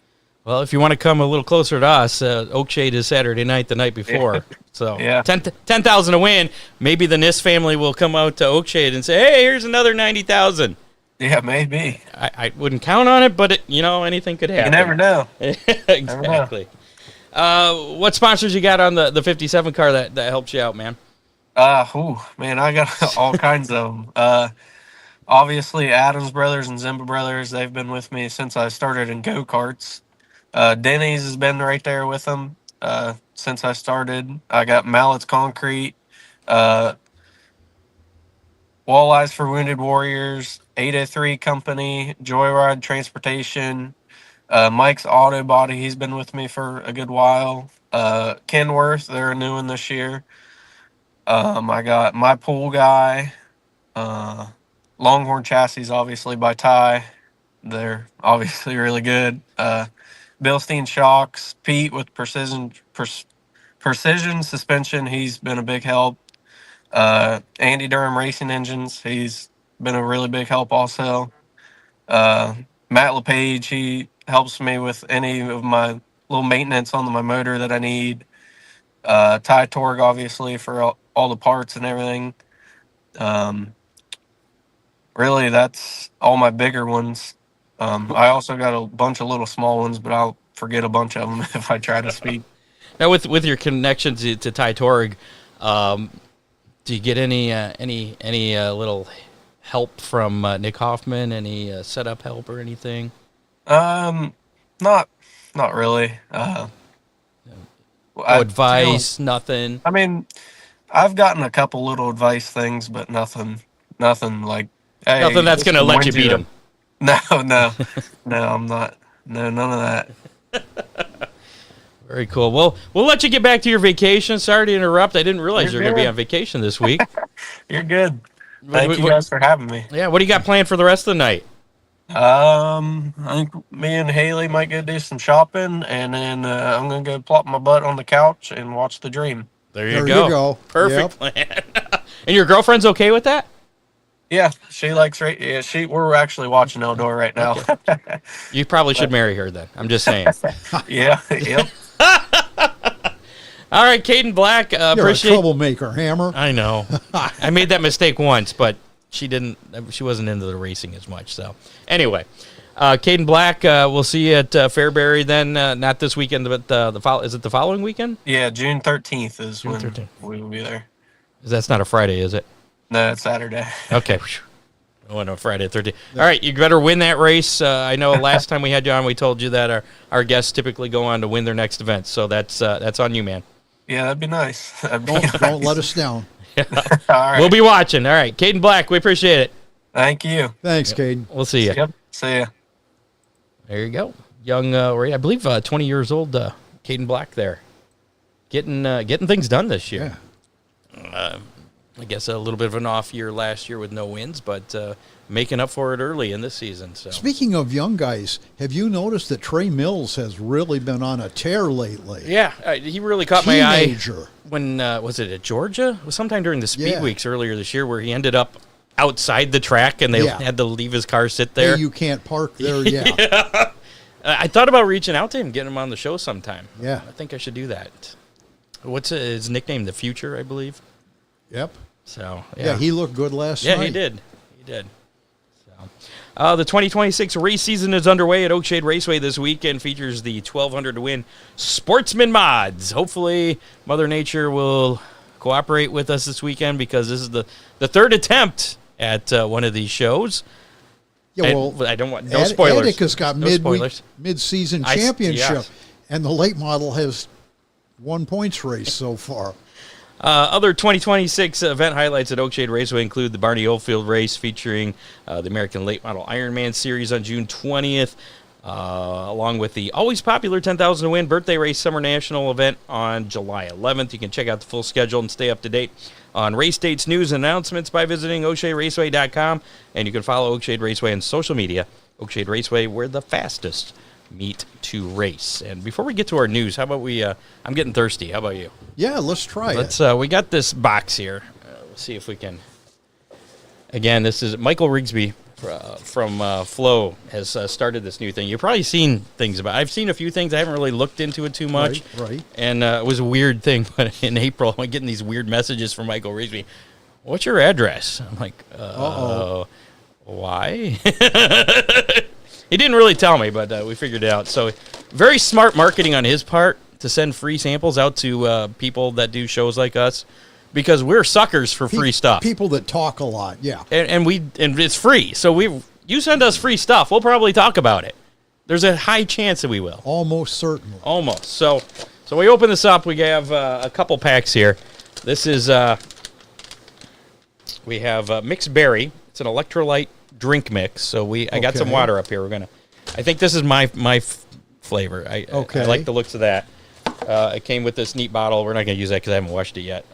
Well, if you want to come a little closer to us, Oakshade is Saturday night, the night before. So Yeah. 10,000 to win. Maybe the NIS family will come out to Oakshade and say, hey, here's another 90,000. Yeah, maybe. I wouldn't count on it, but anything could happen. You never know. Exactly. What sponsors you got on the 57 car that helped you out, man? Man, I got all kinds of them. Obviously, Adams Brothers and Zimba Brothers, they've been with me since I started in go-karts. Denny's has been right there with them since I started. I got Mallett's Concrete, uh, Walleyes for Wounded Warriors, 803 Company, Joyride Transportation, Mike's Auto Body, he's been with me for a good while. Kenworth, they're a new one this year. I got My Pool Guy, Longhorn Chassis, obviously, by Ty. They're obviously really good. Bilstein Shocks, Pete with Precision Suspension, he's been a big help. Andy Durham Racing Engines, he's been a really big help also. Matt LePage, he helps me with any of my little maintenance on my motor that I need. Ty Torg, obviously, for all the parts and everything. Really, that's all my bigger ones. I also got a bunch of little small ones, but I'll forget a bunch of them if I try to speak. Now, with your connection to Ty Torg, do you get any little help from Nick Hoffman? Any setup help or anything? Not really. No advice, nothing. I mean, I've gotten a couple little advice things, but nothing like. Hey, Nothing that's going to let you beat him. No, I'm not. No, none of that. Very cool. Well, we'll let you get back to your vacation. Sorry to interrupt. I didn't realize You're you were going to be good. on vacation this week. You're good. Thank you What- guys for having me. Yeah, what do you got planned for the rest of the night? I think me and Haley might go do some shopping, and then I'm gonna go plop my butt on the couch and watch The Dream. There There you go. Perfect plan. And your girlfriend's okay with that? Yeah, she likes. Yeah, we're actually watching Eldor right now. You probably should marry her then. I'm just saying. Yeah, yep. All right, Caiden Black. You're a Appreciate. troublemaker, Hammer. I know. I made that mistake once, but she wasn't into the racing as much. So anyway, Caiden Black. We'll see you at Fairbury then. Not this weekend, but is it the following weekend? Yeah, June 13th is June when 13th. we will be there. That's not a Friday, is it? No, it's Saturday. Okay. Oh, no, Friday 13th. All right, you better win that race. I know last time we had you on, we told you that our guests typically go on to win their next event. So that's on you, man. Yeah, that'd be nice. Don't let us down. All right. We'll be watching. All right, Caiden Black, we appreciate it. Thank you. Thanks, Caden. We'll see you. Yep. See ya. There you go. Young, I believe 20 years old, Caiden Black there. Getting things done this year. Yeah. I guess a little bit of an off year last year with no wins, but making up for it early in this season. So Speaking of young guys, have you noticed that Trey Mills has really been on a tear lately? yeah, he really caught my eye. Teenager. When was it at Georgia? It was sometime during the speed Yeah. weeks earlier this year where he ended up outside the track and they Yeah. had to leave his car sit there. Hey, you can't park there. Yeah. I thought about reaching out to him, getting him on the show sometime. Yeah. I think I should do that. What's his nickname? The Future, I believe. Yep. So Yeah, he looked good last Yeah, night. he did. He did. So, the 2026 race season is underway at Oakshade Raceway this weekend. Features the 1,200 to win Sportsman Mods. Hopefully, Mother Nature will cooperate with us this weekend because this is the third attempt at one of these shows. Yeah, well, I don't want no spoilers. Attica's got No spoilers. mid-season I s- championship, yes. and the late model has 1 points race so far. Other 2026 event highlights at Oakshade Raceway include the Barney Oldfield race featuring the American Late Model Ironman Series on June 20th, along with the always popular 10,000 to win Birthday Race Summer National event on July 11th. You can check out the full schedule and stay up to date on race dates, news, and announcements by visiting OakshadeRaceway.com, and you can follow Oakshade Raceway on social media. Oakshade Raceway, we're the fastest meet to race. And before we get to our news, how about we? I'm getting thirsty. How about you? Yeah, let's try Let's. it. We got this box here. We'll see if we can. Again, this is Michael Rigsby from Flow has started this new thing. You've probably seen things about. I've seen a few things. I haven't really looked into it too much. Right. And it was a weird thing. But in April, I'm getting these weird messages from Michael Rigsby. What's your address? I'm like, why? He didn't really tell me, but we figured it out. So, very smart marketing on his part to send free samples out to people that do shows like us, because we're suckers for free stuff. People that talk a lot, yeah. And it's free. So you send us free stuff, we'll probably talk about it. There's a high chance that we will. Almost certainly. Almost. So we open this up. We have a couple packs here. This is we have mixed berry. It's an electrolyte drink mix. So I got some Okay. water up here. I think this is my flavor. I like the looks of that. It came with this neat bottle. We're not going to use that because I haven't washed it yet.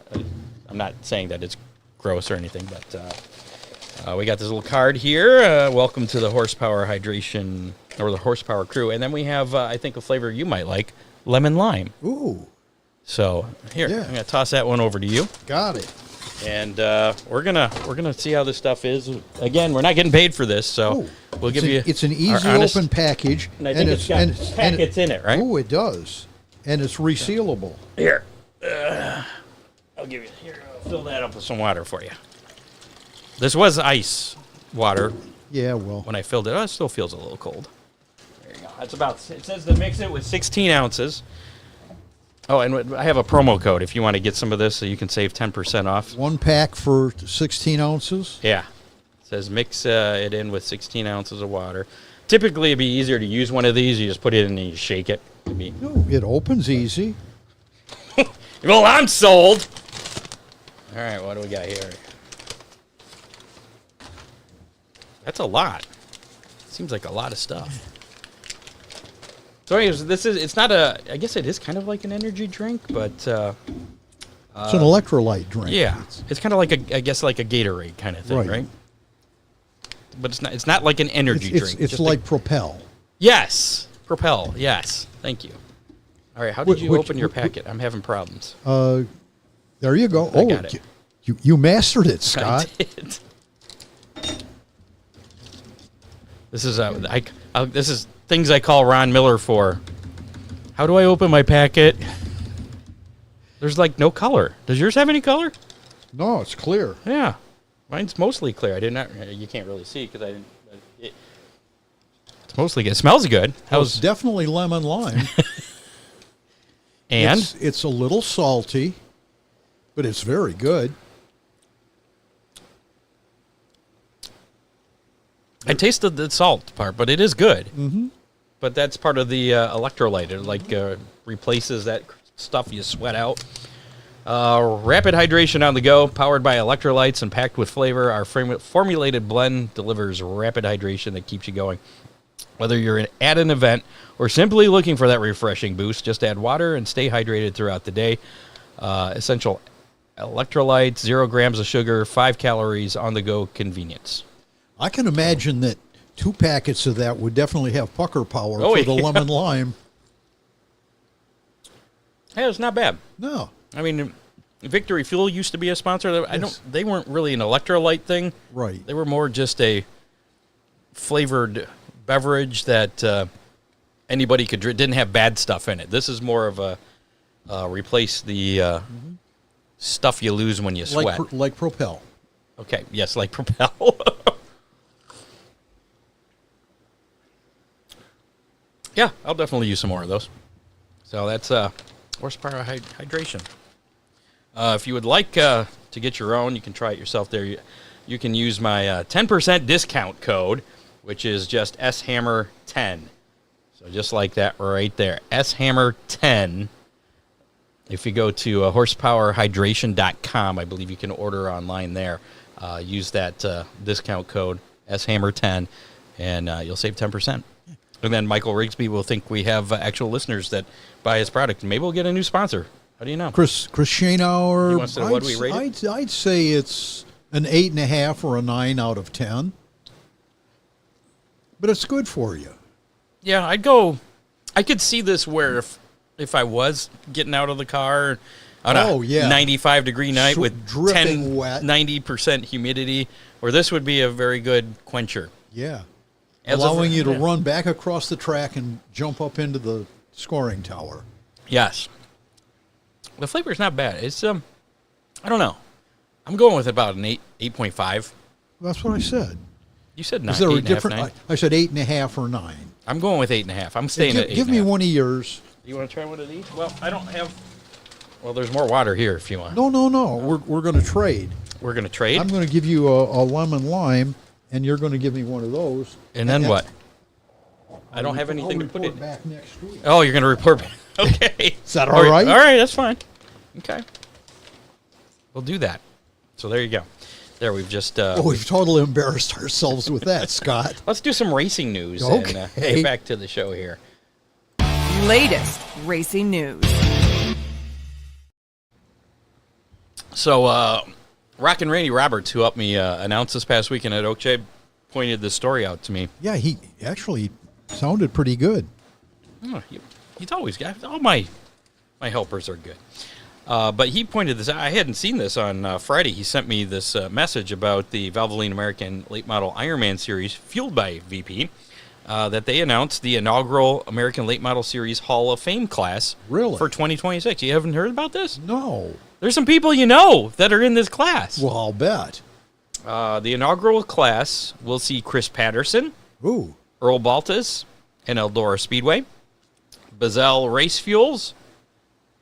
I'm not saying that it's gross or anything, but we got this little card here. Welcome to the Horsepower Hydration, or the Horsepower Crew. And then we have, I think, a flavor you might like, lemon lime. Ooh, So here, Yeah. I'm going to toss that one over to you. got it. And we're gonna see how this stuff is. Again, we're not getting paid for this, so Ooh. we'll give you. It's an our easy honest- open package. And I think it's got packets in it, right? Oh, it does. And it's resealable. Here, I'll give you. Here, I'll fill that up with some water for you. This was ice water Yeah, well. when I filled it. Oh, it still feels a little cold. There you go. That's about. It says to mix it with 16 ounces. Oh, and I have a promo code if you want to get some of this, so you can save 10% off. 1 pack for 16 ounces. Yeah. It says mix it in with 16 ounces of water. Typically, it'd be easier to use one of these. You just put it in and you shake it. It opens easy. Well, I'm sold. All right, what do we got here? That's a lot. Seems like a lot of stuff. So anyways, it's not I guess it is kind of like an energy drink, but It's an electrolyte drink. yeah, it's kind of like I guess like a Gatorade kind of thing, Right. right? But it's not like an energy It's drink. it's just like Propel. yes, Propel. Yes, thank you. All right, how did you Which- open your packet? I'm having problems. There you go. I got it. You mastered it, I Scott. did. This is this is things I call Ron Miller for. How do I open my packet? There's like no color. Does yours have any color? No, it's clear. Yeah, mine's mostly clear. I did not. You can't really see because I didn't. It's mostly good. It smells good. Well, it's definitely lemon lime. And it's a little salty, but it's very good. I tasted the salt part, but it is good. Mm-hmm. But that's part of the electrolyte. It replaces that stuff you sweat out. Rapid hydration on the go, powered by electrolytes and packed with flavor. Our formulated blend delivers rapid hydration that keeps you going. Whether you're at an event or simply looking for that refreshing boost, just add water and stay hydrated throughout the day. Essential electrolytes, 0 grams of sugar, 5 calories, on-the-go convenience. I can imagine that 2 packets of that would definitely have pucker power Oh, for the yeah. lemon lime. Yeah, it's not bad. No. I mean, Victory Fuel used to be a sponsor. Yes. They weren't really an electrolyte thing. Right. They were more just a flavored beverage that anybody could drink. Didn't have bad stuff in it. This is more of a replace the stuff you lose when you sweat. Like Propel. Okay, yes, like Propel. Yeah, I'll definitely use some more of those. So that's horsepower hydration. If you would like to get your own, you can try it yourself there. You can use my 10% discount code, which is just SHammer10. So just like that right there, SHammer10. If you go to horsepowerhydration.com, I believe you can order online there. Use that discount code, SHammer10, and you'll save 10%. And then Michael Rigsby will think we have actual listeners that buy his product. Maybe we'll get a new sponsor. How do you know? Chris Shanauer. He wants to know what we rate it? I'd say it's an 8.5 or a 9 out of 10. But it's good for you. Yeah, I could see this where if I was getting out of the car on a 95-degree night with dripping 10, wet. 90% humidity, where this would be a very good quencher. Yeah. As Allowing you to yeah. run back across the track and jump up into the scoring tower. Yes. The flavor's not bad. It's I don't know. I'm going with about an 8.5. That's what I said. You said 9. Is there a 8.5, different? 9? I said 8.5 or 9. I'm going with 8.5. I'm staying at 8.5. Give me one of yours. You want to try one of these? Well, I don't have. Well, there's more water here if you want. No. We're going to trade. We're going to trade. I'm going to give you a lemon lime, and you're going to give me one of those. And then what? I don't have anything to I'll put report it. back next week. Oh, you're going to report back. Okay. Is that all right? All right, that's fine. Okay. We'll do that. So there you go. There, we've just... We've totally embarrassed ourselves with that, Scott. Let's do some racing news Okay. and get back to the show here. Latest racing news. So, Rockin' Randy Roberts, who helped me announce this past weekend at Oakshade, pointed this story out to me. Yeah, he actually sounded pretty good. Oh, he's always got... All my helpers are good. But he pointed this out. I hadn't seen this on Friday. He sent me this message about the Valvoline American Late Model Ironman Series, fueled by VP, that they announced the inaugural American Late Model Series Hall of Fame class Really? for 2026. You haven't heard about this? No. There's some people you know that are in this class. Well, I'll bet. The inaugural class will see Chris Patterson, Ooh. Earl Baltus, and Eldora Speedway, Bazell Race Fuels,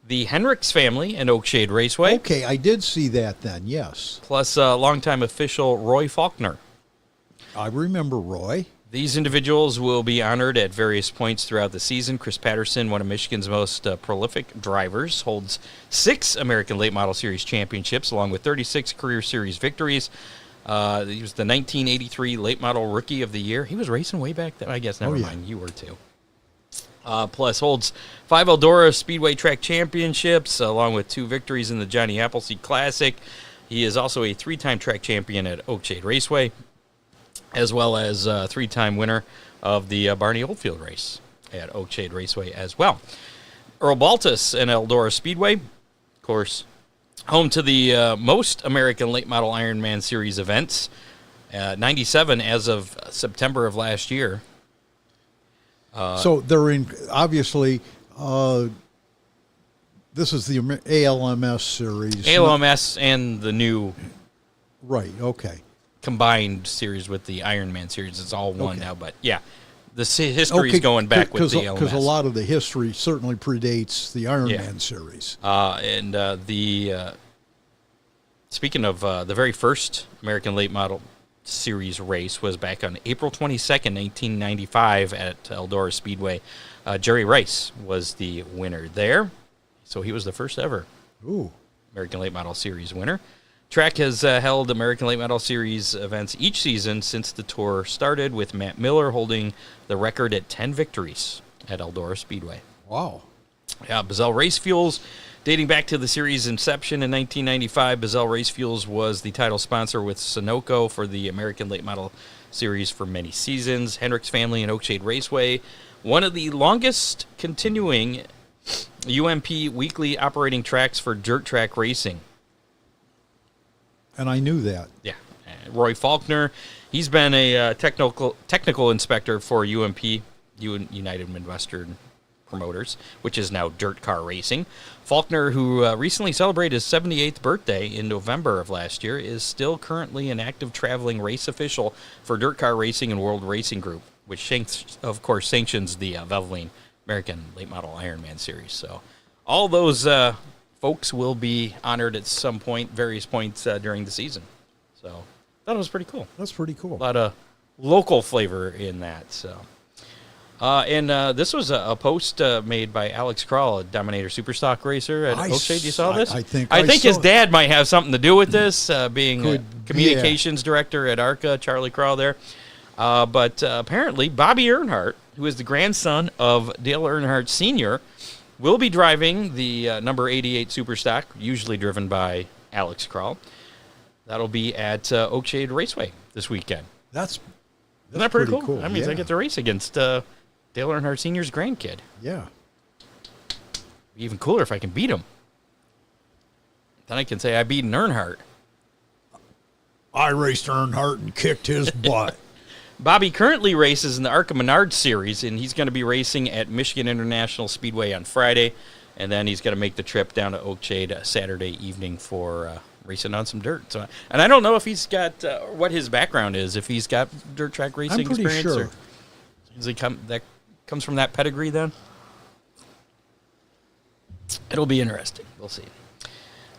the Hendricks family and Oakshade Raceway, Okay, I did see that then, yes. plus longtime official Roy Faulkner. I remember Roy. These individuals will be honored at various points throughout the season. Chris Patterson, one of Michigan's most prolific drivers, holds 6 American Late Model Series championships, along with 36 Career Series victories. He was the 1983 Late Model Rookie of the Year. He was racing way back then. I guess, never yeah. mind. You were too. Plus holds 5 Eldora Speedway Track Championships, along with 2 victories in the Johnny Appleseed Classic. He is also a 3-time track champion at Oakshade Raceway, as well as a 3-time winner of the Barney Oldfield race at Oakshade Raceway as well. Earl Baltus and Eldora Speedway, of course, home to the most American Late Model Ironman Series events, 97 as of September of last year. So they're in, obviously, this is the ALMS series. ALMS and the new Right, okay. combined series with the Ironman series. It's all one Okay. now, but yeah, the history's going back with the ALMS. Because a lot of the history certainly predates the Ironman Yeah. series. Speaking of the very first American Late Model Series race was back on April 22nd, 1995 at Eldora Speedway. Jerry Rice was the winner there, so he was the first ever Ooh. American Late Model Series winner. Track has held American Late Model Series events each season since the tour started, with Matt Miller holding the record at 10 victories at Eldora Speedway. Wow. Yeah, Bazell Race Fuels, dating back to the series' inception in 1995, Bazell Race Fuels was the title sponsor with Sunoco for the American Late Model Series for many seasons. Hendricks Family and Oakshade Raceway, one of the longest continuing UMP weekly operating tracks for dirt track racing. And I knew that. Yeah. Roy Faulkner, he's been a technical inspector for UMP, United Midwestern Promoters, which is now Dirt Car Racing. Faulkner, who recently celebrated his 78th birthday in November of last year, is still currently an active traveling race official for Dirt Car Racing and World Racing Group, which, of course, sanctions the Valvoline American Late Model Ironman Series. So all those folks will be honored at some point, various points during the season. So I thought it was pretty cool. That's pretty cool. A lot of local flavor in that. So, and this was a post made by Alex Kral, a Dominator Superstock racer at Oakshade. You saw this? I think his dad might have something to do with this, being a communications yeah. director at ARCA, Charlie Kral there. But apparently, Bobby Earnhardt, who is the grandson of Dale Earnhardt Sr., will be driving the number 88 Superstock, usually driven by Alex Kral. That'll be at Oakshade Raceway this weekend. That's Isn't that pretty cool? cool. That means I get to race against Dale Earnhardt Sr.'s grandkid. Yeah. Be even cooler if I can beat him. Then I can say I beat an Earnhardt. I raced Earnhardt and kicked his butt. Bobby currently races in the ARCA Menard Series, and he's going to be racing at Michigan International Speedway on Friday, and then he's going to make the trip down to Oakshade Saturday evening for racing on some dirt. So, and I don't know if he's got what his background is, if he's got dirt track racing I'm pretty experience. sure. Or does he that comes from that pedigree then? It'll be interesting. We'll see.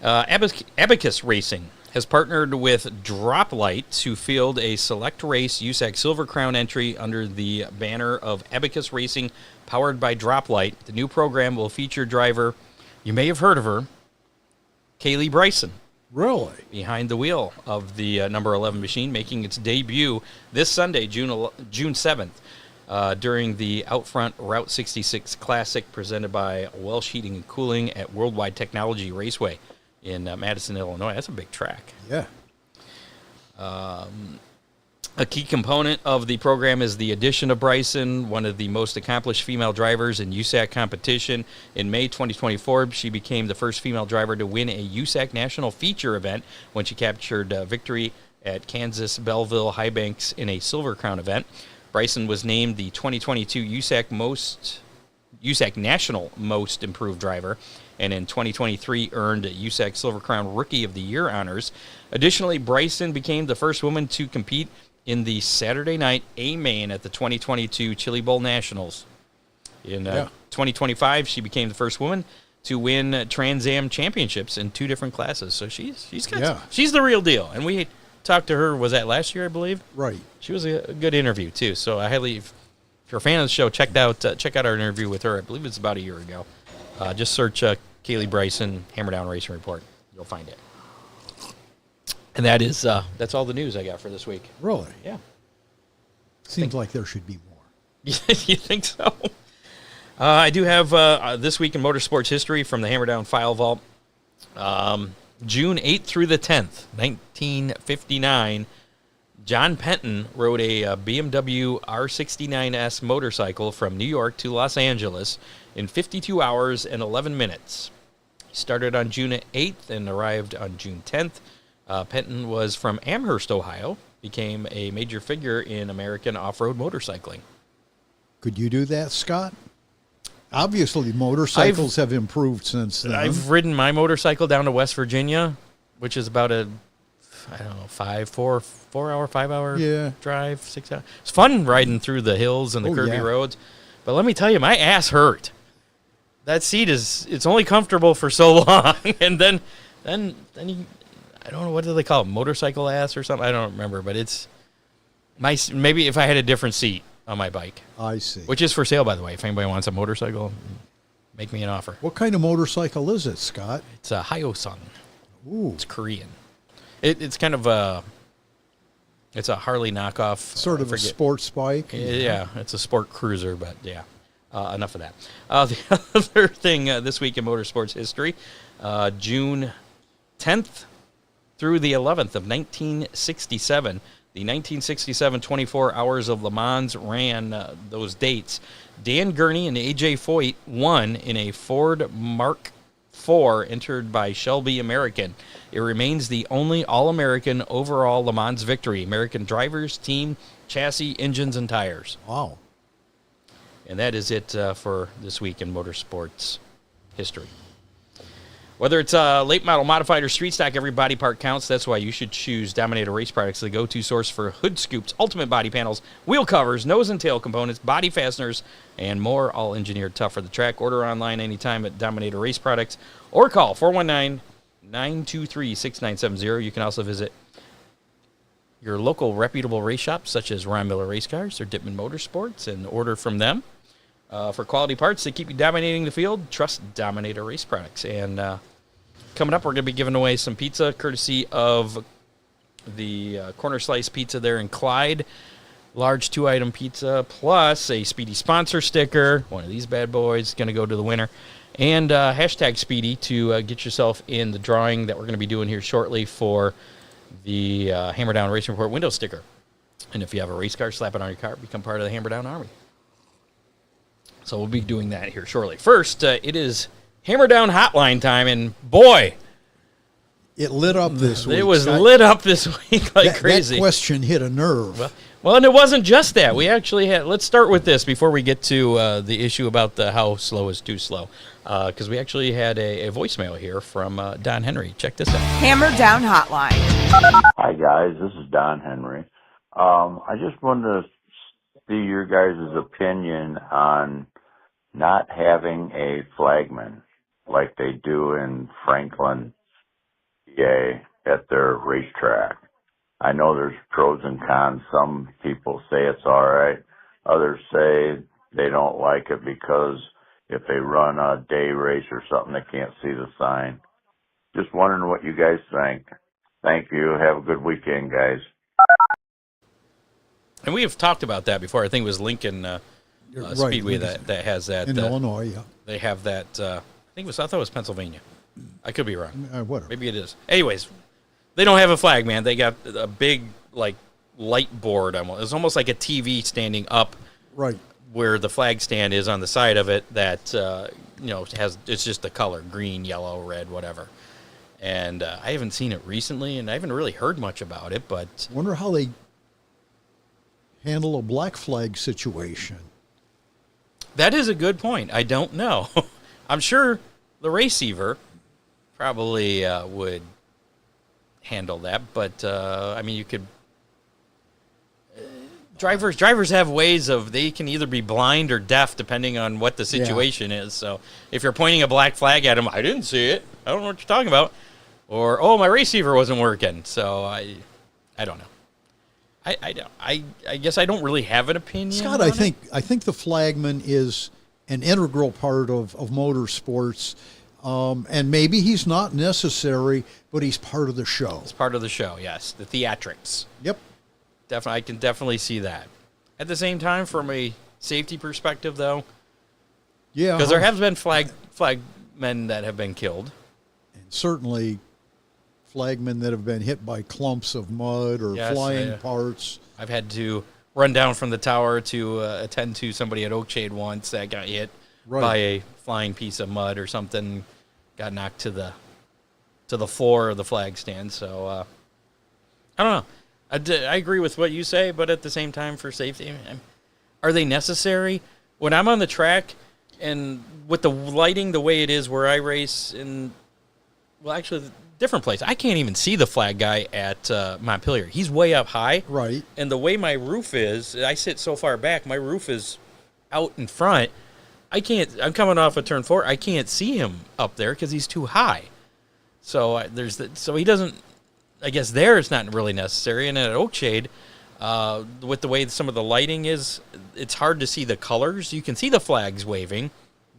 Abacus Racing has partnered with Droplight to field a select race USAC Silver Crown entry under the banner of Abacus Racing, powered by Droplight. The new program will feature driver, you may have heard of her, Kaylee Bryson. Really? Behind the wheel of the number 11 machine, making its debut this Sunday, June 7th, during the Outfront Route 66 Classic presented by Welsh Heating and Cooling at Worldwide Technology Raceway in Madison, Illinois. That's a big track. Yeah. A key component of the program is the addition of Bryson, one of the most accomplished female drivers in USAC competition. In May 2024, she became the first female driver to win a USAC national feature event when she captured victory at Kansas Belleville High Banks in a Silver Crown event. Bryson was named the 2022 USAC National Most Improved Driver, and in 2023 earned USAC Silver Crown Rookie of the Year honors. Additionally, Bryson became the first woman to compete in the Saturday night A-Main at the 2022 Chili Bowl Nationals. In 2025, she became the first woman to win Trans Am championships in 2 different classes. So she's the real deal. And we talked to her, was that last year, I believe? Right. She was a good interview, too. So I highly, if you're a fan of the show, check out our interview with her. I believe it's about a year ago. Just search Kaylee Bryson, Hammer Down Racing Report. You'll find it. And that's all the news I got for this week. Really? Yeah. Seems like there should be more. You think so? I do have This Week in Motorsports History from the Hammer Down File Vault. June 8th through the 10th, 1959, John Penton rode a BMW R69S motorcycle from New York to Los Angeles in 52 hours and 11 minutes. He started on June 8th and arrived on June 10th. Penton was from Amherst, Ohio, became a major figure in American off-road motorcycling. Could you do that, Scott? Obviously, motorcycles have improved since then. I've ridden my motorcycle down to West Virginia, which is about a, 5-hour drive, 6 hours. It's fun riding through the hills and the curvy roads. But let me tell you, my ass hurt. That seat it's only comfortable for so long. And then you, I don't know, what do they call it? Motorcycle ass or something? I don't remember, but it's maybe if I had a different seat on my bike. I see. Which is for sale, by the way. If anybody wants a motorcycle, make me an offer. What kind of motorcycle is it, Scott? It's a Hyosung. Ooh. It's Korean. It's kind of a Harley knockoff. Sort of a sports bike. Yeah, it's a sport cruiser, but yeah. Enough of that. The other thing this week in motorsports history, June 10th through the 11th of 1967, the 1967 24 Hours of Le Mans ran those dates. Dan Gurney and A.J. Foyt won in a Ford Mark IV entered by Shelby American. It remains the only All-American overall Le Mans victory. American drivers, team, chassis, engines, and tires. Wow. And that is it for this week in motorsports history. Whether it's late model, modified, or street stock, every body part counts. That's why you should choose Dominator Race Products, the go-to source for hood scoops, ultimate body panels, wheel covers, nose and tail components, body fasteners, and more, all engineered tough for the track. Order online anytime at Dominator Race Products or call 419-923-6970. You can also visit your local reputable race shops such as Ron Miller Race Cars or Dittman Motorsports and order from them. For quality parts that keep you dominating the field, trust Dominator Race Products. And coming up, we're going to be giving away some pizza courtesy of the Corner Slice Pizza there in Clyde. Large 2-item pizza plus a Speedy sponsor sticker. One of these bad boys is going to go to the winner. And hashtag Speedy to get yourself in the drawing that we're going to be doing here shortly for the Hammer Down Racing Report window sticker. And if you have a race car, slap it on your car, become part of the Hammer Down Army. So we'll be doing that here shortly. First, it is Hammer Down Hotline time, and boy, it lit up this week. It was lit up this week like crazy. That question hit a nerve. Well, and it wasn't just that. We actually had. Let's start with this before we get to the issue about how slow is too slow, because we actually had a voicemail here from Don Henry. Check this out. Hammer Down Hotline. Hi guys, this is Don Henry. I just wanted to see your guys' opinion on not having a flagman like they do in Franklin, PA at their racetrack. I know there's pros and cons. Some people say it's all right. Others say they don't like it because if they run a day race or something, they can't see the sign. Just wondering what you guys think. Thank you. Have a good weekend, guys. And we have talked about that before. I think it was Lincoln Speedway that has that. In Illinois, yeah. They have that. I thought it was Pennsylvania. I could be wrong. Whatever. Maybe it is. Anyways, they don't have a flag, man. They got a big light board. It's almost like a TV standing up. Right. Where the flag stand is on the side of it that it's just the color green, yellow, red, whatever. And I haven't seen it recently, and I haven't really heard much about it. But wonder how they handle a black flag situation. That is a good point. I don't know. I'm sure the receiver probably would handle that, but I mean, you could. Drivers have ways of they can either be blind or deaf depending on what the situation is. So if you're pointing a black flag at them, I didn't see it. I don't know what you're talking about. Or my receiver wasn't working. So I don't know. I guess I don't really have an opinion. Scott, I think the flagman is an integral part of motorsports, and maybe he's not necessary, but he's part of the show. It's part of the show, yes. The theatrics. Yep. I can definitely see that. At the same time, from a safety perspective, though, yeah, because there have been flagmen that have been killed, and certainly flagmen that have been hit by clumps of mud or flying parts. I've had to run down from the tower to attend to somebody at Oakshade once that got hit by a flying piece of mud or something, got knocked to the floor of the flag stand. So I don't know. I agree with what you say, but at the same time, for safety, are they necessary? When I'm on the track and with the lighting the way it is where I race in, different place, I can't even see the flag guy at Montpelier. He's way up high. Right. And the way my roof is, I sit so far back, my roof is out in front. I'm coming off of turn 4. I can't see him up there because he's too high. So so he doesn't, I guess there it's not really necessary. And at Oakshade, with the way some of the lighting is, it's hard to see the colors. You can see the flags waving,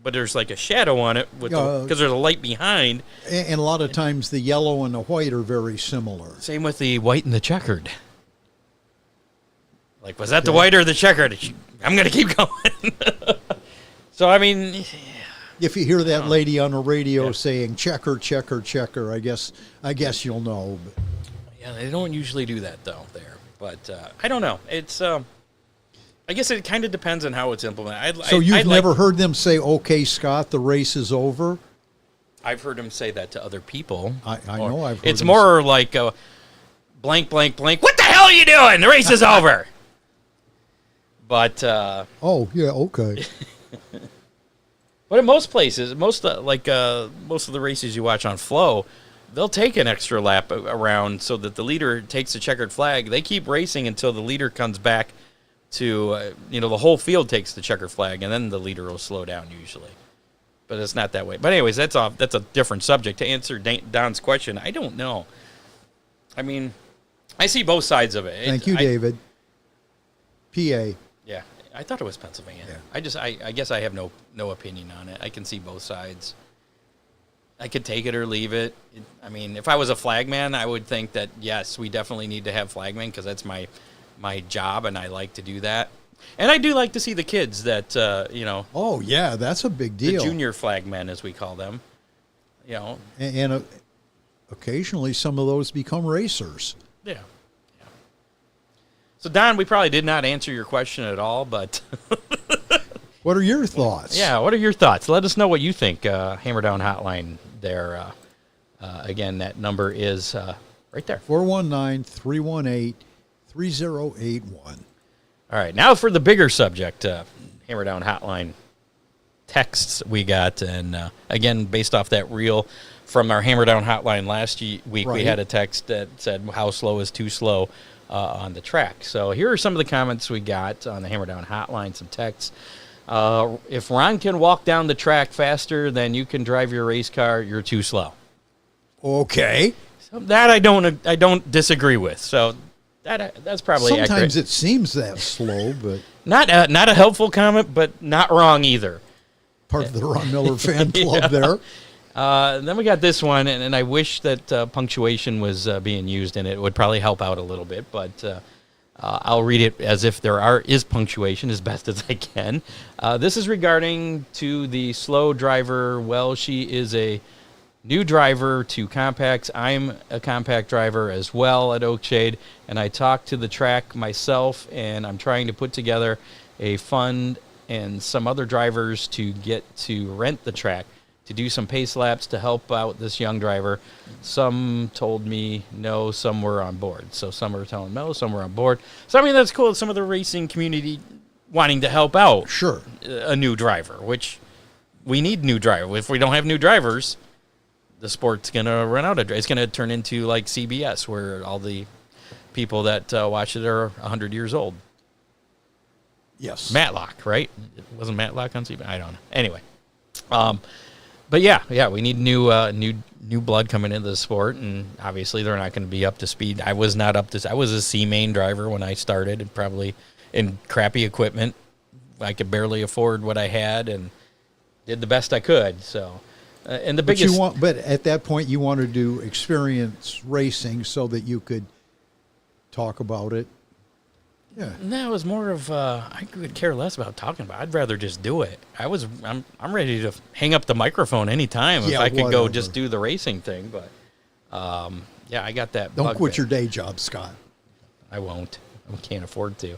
but there's like a shadow on it because there's a light behind. And a lot of times the yellow and the white are very similar. Same with the white and the checkered. Like, was that the white or the checkered? I'm going to keep going. So, I mean... If you hear that lady on the radio saying checker, checker, checker, I guess you'll know. But. Yeah, they don't usually do that, though, there. But I don't know. It's... I guess it kind of depends on how it's implemented. So you've never heard them say, okay, Scott, the race is over? I've heard them say that to other people. I know I've heard it's more like blank, blank, blank. What the hell are you doing? The race is over. But... oh, yeah, okay. But in most places, most of the races you watch on Flow, they'll take an extra lap around so that the leader takes the checkered flag. They keep racing until the leader comes back to, the whole field takes the checkered flag, and then the leader will slow down usually. But it's not that way. But anyways, that's a different subject. To answer Don's question, I don't know. I mean, I see both sides of it. Thank you, David. PA. Yeah. I thought it was Pennsylvania. Yeah. I guess I have no opinion on it. I can see both sides. I could take it or leave it. I mean, if I was a flagman, I would think that, yes, we definitely need to have flagmen because that's my job, and I like to do that. And I do like to see the kids that, Oh, yeah, that's a big deal. The junior flagmen, as we call them. And occasionally some of those become racers. Yeah. So, Don, we probably did not answer your question at all, but... What are your thoughts? Yeah, what are your thoughts? Let us know what you think. Hammer Down Hotline there. Again, that number is right there. 419-318-3081. All right, now for the bigger subject, Hammer Down Hotline texts we got. And, again, based off that reel from our Hammer Down Hotline last week, we had a text that said, how slow is too slow on the track. So here are some of the comments we got on the Hammer Down Hotline, some texts. If Ron can walk down the track faster than you can drive your race car, you're too slow. Okay. So that I don't disagree with. So that's probably sometimes accurate. It seems that slow, but not a helpful comment, but not wrong either. Part of the Ron Miller fan club there. Then we got this one, and I wish that punctuation was being used in it. It would probably help out a little bit, but I'll read it as if there is punctuation as best as I can. This is regarding to the slow driver. Well, she is a new driver to compacts. I'm a compact driver as well at Oakshade, and I talked to the track myself, and I'm trying to put together a fund and some other drivers to get to rent the track to do some pace laps to help out this young driver. Some told me no, some were on board. So some were telling no, some were on board. So, I mean, that's cool. Some of the racing community wanting to help out a new driver, which we need new drivers. If we don't have new drivers, the sport's going to run out of drivers. It's going to turn into like CBS, where all the people that watch it are 100 years old. Yes. Matlock, right? It wasn't Matlock on CBS? I don't know. Anyway. But yeah, we need new blood coming into the sport, and obviously they're not going to be up to speed. I was not up to. I was a C main driver when I started, and probably in crappy equipment. I could barely afford what I had, and did the best I could. So, and the biggest. But at that point, you wanted to experience racing so that you could talk about it. Yeah. No, it was more of I could care less about talking about it. I'd rather just do it. I'm ready to hang up the microphone anytime if I could go just do the racing thing. But yeah, I got that. Don't quit your day job, Scott. I won't. I can't afford to.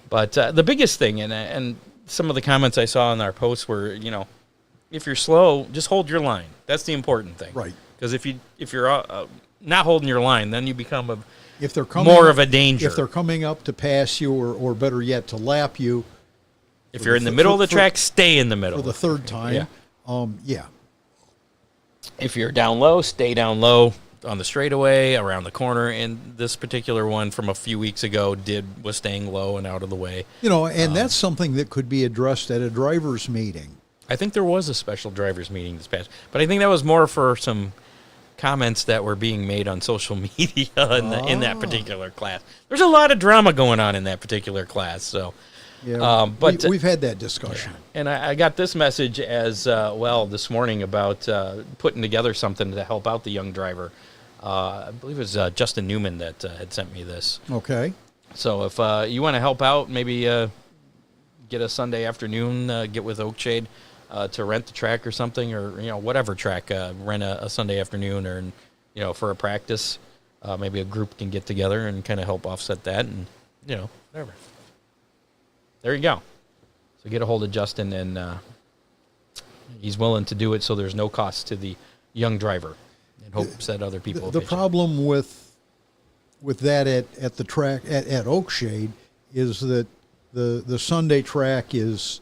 But the biggest thing, and some of the comments I saw in our posts were, if you're slow, just hold your line. That's the important thing. Right. Because if you're not holding your line, then you become more of a danger. If they're coming up to pass you, or better yet, to lap you. If you're in the middle of the track, stay in the middle. For the third time. Yeah. If you're down low, stay down low on the straightaway, around the corner. And this particular one from a few weeks ago was staying low and out of the way. And that's something that could be addressed at a driver's meeting. I think there was a special driver's meeting this past, but I think that was more for some comments that were being made on social media in that particular class. There's a lot of drama going on in that particular class, so Yeah, but we've had that discussion. and I got this message as well this morning about putting together something to help out the young driver. I believe it was Justin Newman that had sent me this. Okay. So if you want to help out, maybe get a Sunday afternoon, get with Oakshade to rent the track or something, or whatever track, rent a Sunday afternoon, or for a practice, maybe a group can get together and kind of help offset that, and whatever. There you go. So get a hold of Justin, and he's willing to do it, so there's no cost to the young driver, and hopes that other people. The problem with that at the track at Oakshade is that the Sunday track is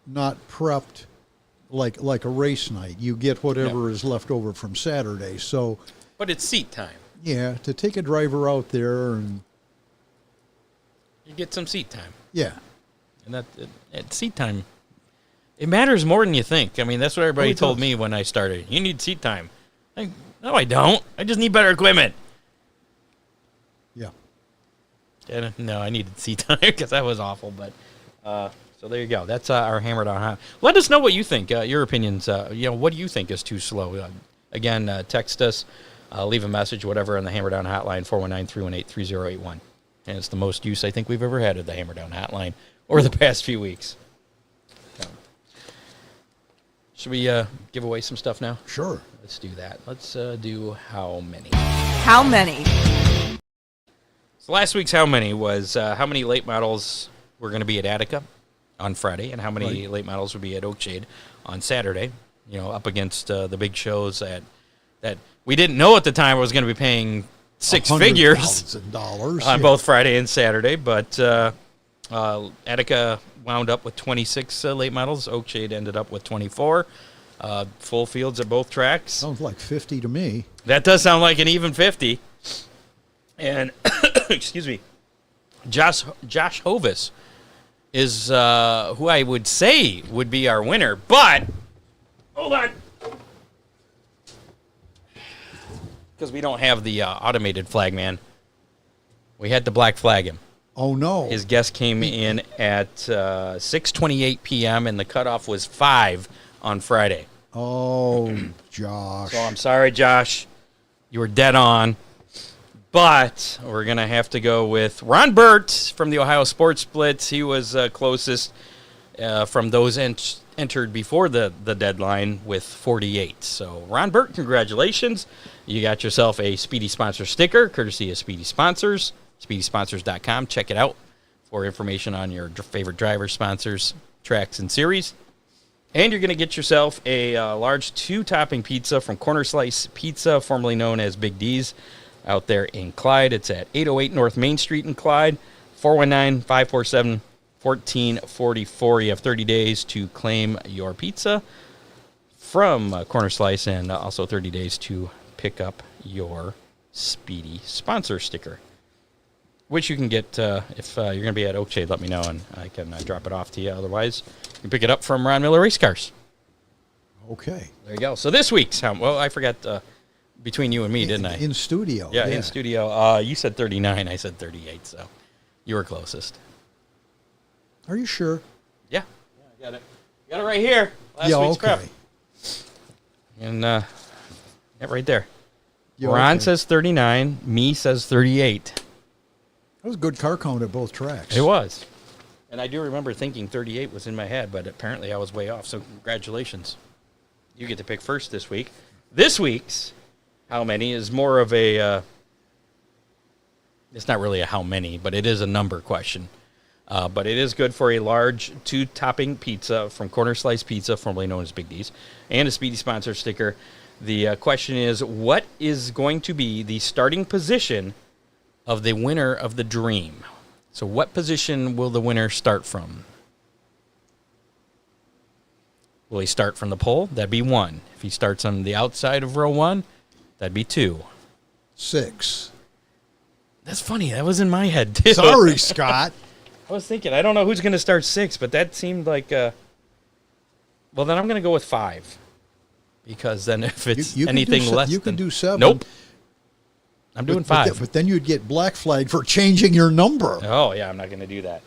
not prepped like a race night. You get whatever is left over from Saturday. So, but it's seat time. Yeah, to take a driver out there and you get some seat time. Yeah. And that at seat time, it matters more than you think. I mean, that's what everybody told me when I started. You need seat time. No, I don't. I just need better equipment. Yeah. And, no, I needed seat time because that was awful. But so there you go. That's our Hammer Down Hot. Let us know what you think. Your opinions. What do you think is too slow? Again, text us, leave a message, whatever, on the Hammer Down Hotline, 419-318-3081. And it's the most use I think we've ever had of the Hammer Down Hotline over the past few weeks. Should we give away some stuff now? Sure. Let's do that. Let's do How Many. How many? So last week's How Many was how many late models were going to be at Attica on Friday, and how many late models would be at Oakshade on Saturday, up against the big shows that we didn't know at the time was going to be paying six figures on both Friday and Saturday, but Attica wound up with 26 late models. Oakshade ended up with 24. Full fields at both tracks. Sounds like 50 to me. That does sound like an even 50. And, excuse me, Josh Hovis is who I would say would be our winner. But, hold on. Because we don't have the automated flag man. We had to black flag him. Oh, no. His guest came in at 6:28 p.m., and the cutoff was 5 on Friday. Oh, Josh. So I'm sorry, Josh. You were dead on. But we're going to have to go with Ron Burt from the Ohio Sports Splits. He was closest from those entered before the deadline with 48. So, Ron Burt, congratulations. You got yourself a Speedy Sponsor sticker, courtesy of Speedy Sponsors. SpeedySponsors.com. Check it out for information on your favorite driver sponsors, tracks, and series. And you're going to get yourself a large 2-topping pizza from Corner Slice Pizza, formerly known as Big D's, out there in Clyde. It's at 808 North Main Street in Clyde, 419-547-1444. You have 30 days to claim your pizza from Corner Slice, and also 30 days to pick up your Speedy Sponsor sticker, which you can get if you're going to be at Oakshade. Let me know, and I can drop it off to you. Otherwise, you can pick it up from Ron Miller Race Cars. Okay. There you go. So this week's, I forgot between you and me, didn't I? In studio. Yeah, in studio. You said 39. I said 38, so you were closest. Are you sure? Yeah. I got it. Got it right here. Last week's prep. And yeah, right there. Ron says 39. Me says 38. That was a good car count at both tracks. It was. And I do remember thinking 38 was in my head, but apparently I was way off. So congratulations. You get to pick first this week. This week's How Many is more of a, it's not really a how many, but it is a number question. But it is good for a large 2-topping pizza from Corner Slice Pizza, formerly known as Big D's, and a Speedy Sponsor sticker. The question is, what is going to be the starting position of the winner of the Dream? So what position will the winner start from? Will he start from the pole? That'd be 1. If he starts on the outside of row 1, that'd be 2. 6. That's funny. That was in my head, too. Sorry, Scott. I was thinking, I don't know who's going to start 6, but that seemed like, well, then I'm going to go with 5. Because then if it's anything less you can do 7. Nope. I'm doing 5. But then you'd get black flag for changing your number. Oh, yeah, I'm not going to do that.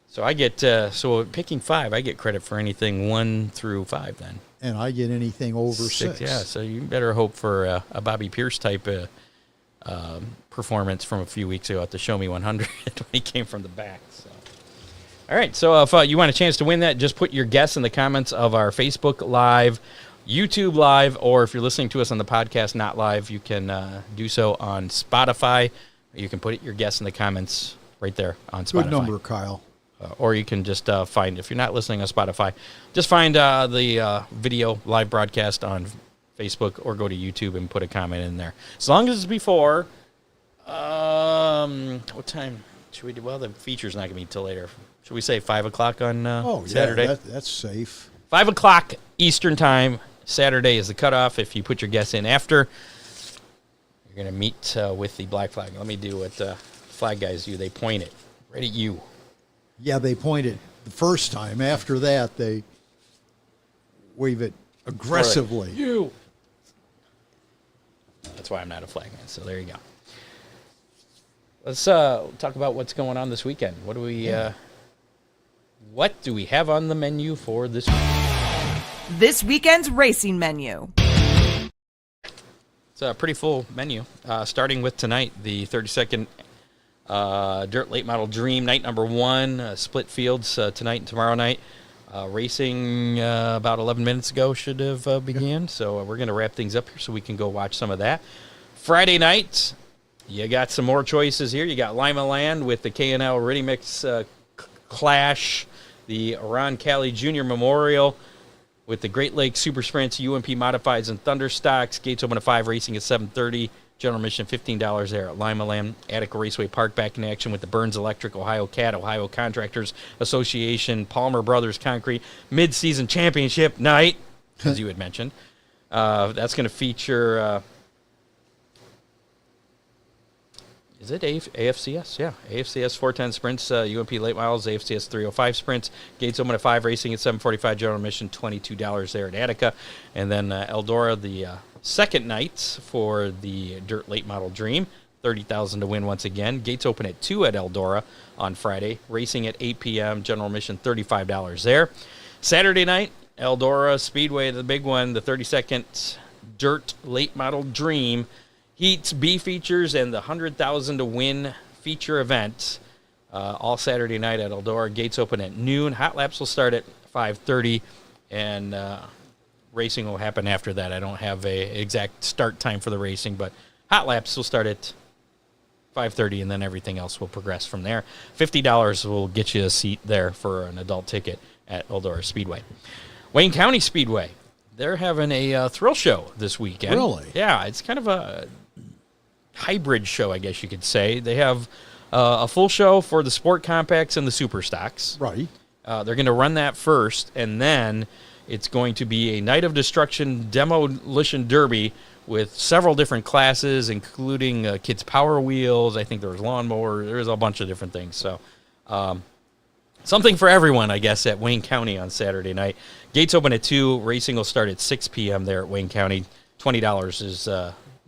So I get so picking 5, I get credit for anything 1 through 5 then. And I get anything over 6. Yeah, so you better hope for a Bobby Pierce type performance from a few weeks ago at the Show Me 100 when he came from the back. So. All right, so if you want a chance to win that, just put your guess in the comments of our Facebook Live, YouTube Live, or if you're listening to us on the podcast, not live, you can do so on Spotify. You can put your guess in the comments right there on Spotify. Good number, Kyle. Or you can just find, if you're not listening on Spotify, just find the video live broadcast on Facebook or go to YouTube and put a comment in there. As long as it's before, what time should we do? Well, the feature's not going to be until later. Should we say 5 o'clock on Saturday? Yeah, that's safe. 5 o'clock Eastern time. Saturday is the cutoff. If you put your guess in after, you're going to meet with the black flag. Let me do what flag guys do. They point it right at you. Yeah, they pointed the first time. After that, they wave it aggressively. Right. You. That's why I'm not a flag man. So there you go. Let's talk about what's going on this weekend. What do we have on the menu for this week? This weekend's racing menu. It's a pretty full menu. Starting with tonight, the 32nd Dirt Late Model Dream, night number 1, split fields tonight and tomorrow night. Racing about 11 minutes ago should have began, so we're going to wrap things up here so we can go watch some of that. Friday night, you got some more choices here. You got Lima Land with the K&L Ready Mix Clash, the Ron Cali Jr. Memorial with the Great Lakes Super Sprints, UMP Modifieds, and Thunder Stocks. Gates open at 5, racing at 7:30. General admission $15 there at Lima Land. Attica Raceway Park back in action with the Burns Electric, Ohio CAT, Ohio Contractors Association, Palmer Brothers Concrete Mid-Season Championship night, as you had mentioned. That's going to feature, is it AFCS? Yeah, AFCS 410 sprints, UMP late models, AFCS 305 sprints. Gates open at 5, racing at 7:45. General admission $22 there at Attica. And then Eldora, the second night for the Dirt Late Model Dream, $30,000 to win once again. Gates open at 2 at Eldora on Friday, racing at 8 p.m. General admission $35 there. Saturday night, Eldora Speedway, the big one, the 32nd Dirt Late Model Dream. Heats, B features, and the $100,000 to win feature event all Saturday night at Eldora. Gates open at noon. Hot laps will start at 5:30, and racing will happen after that. I don't have a exact start time for the racing, but hot laps will start at 5:30, and then everything else will progress from there. $50 will get you a seat there for an adult ticket at Eldora Speedway. Wayne County Speedway, they're having a thrill show this weekend. Really? Yeah, it's kind of a hybrid show, I guess you could say. They have a full show for the Sport Compacts and the Super Stocks. Right. They're going to run that first, and then it's going to be a Night of Destruction Demolition Derby with several different classes, including kids' power wheels. I think there's lawnmower. There's a bunch of different things. So something for everyone, I guess, at Wayne County on Saturday night. Gates open at 2. Racing will start at 6 p.m. there at Wayne County. $20 is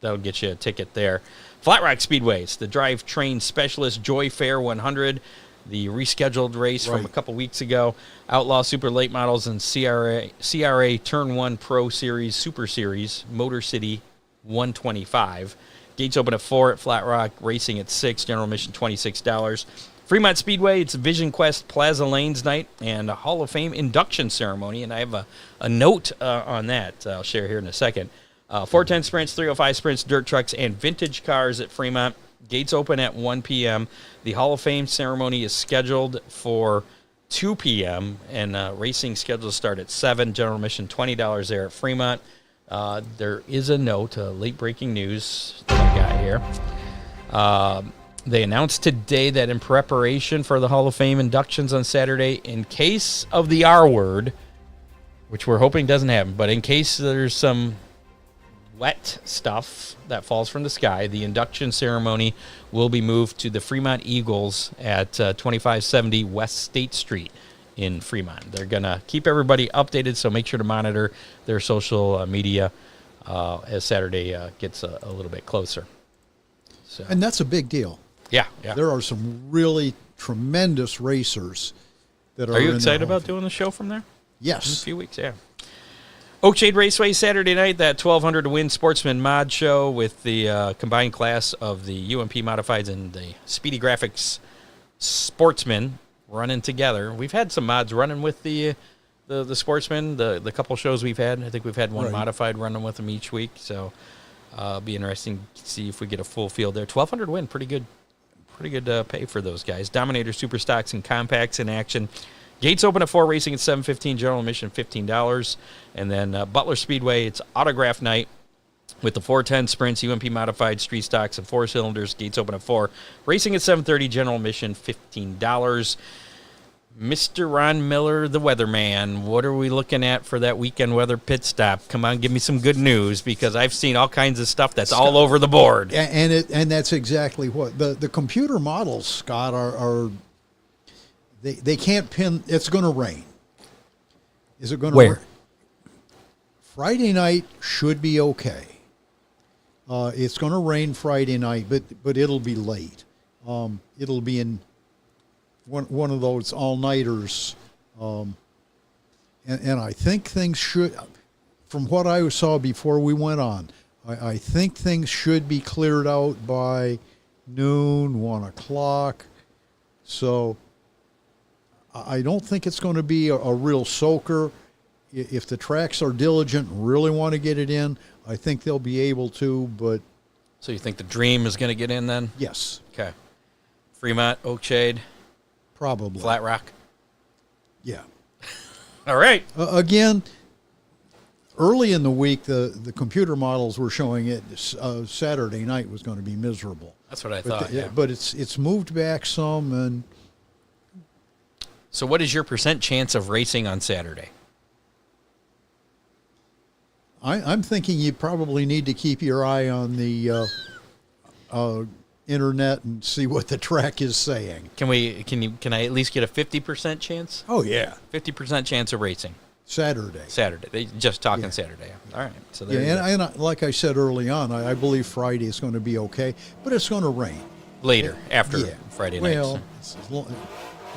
that'll get you a ticket there. Flat Rock Speedways, the Drivetrain Specialist Joy Fair 100, the rescheduled race from a couple weeks ago. Outlaw Super Late Models and CRA Turn 1 Pro Series Super Series Motor City 125. Gates open at 4 at Flat Rock, racing at 6, general admission $26. Fremont Speedway, it's Vision Quest Plaza Lanes night and a Hall of Fame induction ceremony, and I have a note on that I'll share here in a second. 410 sprints, 305 sprints, dirt trucks, and vintage cars at Fremont. Gates open at 1 p.m. The Hall of Fame ceremony is scheduled for 2 p.m., and racing scheduled to start at 7. General admission $20 there at Fremont. There is a note, late-breaking news that I got here. They announced today that in preparation for the Hall of Fame inductions on Saturday, in case of the R word, which we're hoping doesn't happen, but in case there's some wet stuff that falls from the sky, the induction ceremony will be moved to the Fremont Eagles at 2570 West State Street in Fremont. They're going to keep everybody updated, so make sure to monitor their social media as Saturday gets a little bit closer. So. And that's a big deal. Yeah. There are some really tremendous racers that Are you in their excited home about field. doing the show from there? In a Yes. few weeks, yeah. Oakshade Raceway Saturday night, that 1,200 to win Sportsman Mod Show with the combined class of the UMP Modifieds and the Speedy Graphics Sportsmen running together. We've had some mods running with the Sportsmen, the couple shows we've had. I think we've had one Right. modified running with them each week, so it'll be interesting to see if we get a full field there. 1,200 win, pretty good pay for those guys. Dominator Super Stocks and Compacts in action. Gates open at 4, racing at 7:15, general admission $15. And then Butler Speedway, it's autograph night with the 410 Sprints, UMP Modified, Street Stocks, and 4 cylinders. Gates open at 4, racing at 7:30, general admission $15. Mr. Ron Miller, the weatherman, what are we looking at for that weekend weather pit stop? Come on, give me some good news, because I've seen all kinds of stuff that's all over the board. And that's exactly what the computer models, Scott, are they can't pin. It's going to rain. Is it going to Where? rain? Friday night should be okay. It's going to rain Friday night, but it'll be late. It'll be in one of those all-nighters. And I think things should, from what I saw before we went on, I think things should be cleared out by noon, 1 o'clock. So I don't think it's going to be a real soaker. If the tracks are diligent and really want to get it in, I think they'll be able to, but So you think the Dream is going to get in then? yes, Okay. Fremont, Oakshade, probably. Flat Rock. Yeah. All right. Again, early in the week, the computer models were showing it Saturday night was going to be miserable. That's what I But, thought. Yeah. but it's moved back some, and So what is your % chance of racing on Saturday? I'm thinking you probably need to keep your eye on the internet and see what the track is saying. Can I at least get a 50% chance? Oh yeah, 50% chance of racing Saturday. Saturday. They just talking Yeah. Saturday. All right. So Yeah, there you go. and like I said early on, I believe Friday is going to be okay, but it's going to rain. Later, after Yeah. Friday night. Well,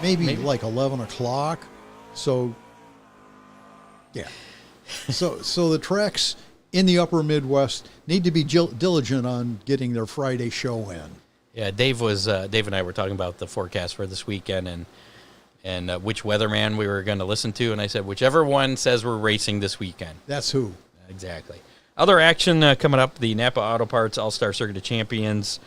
maybe like 11 o'clock. So, yeah. So the tracks in the upper Midwest need to be diligent on getting their Friday show in. Yeah, Dave and I were talking about the forecast for this weekend and which weatherman we were going to listen to, and I said whichever one says we're racing this weekend. That's who. Exactly. Other action coming up: the Napa Auto Parts All-Star Circuit of Champions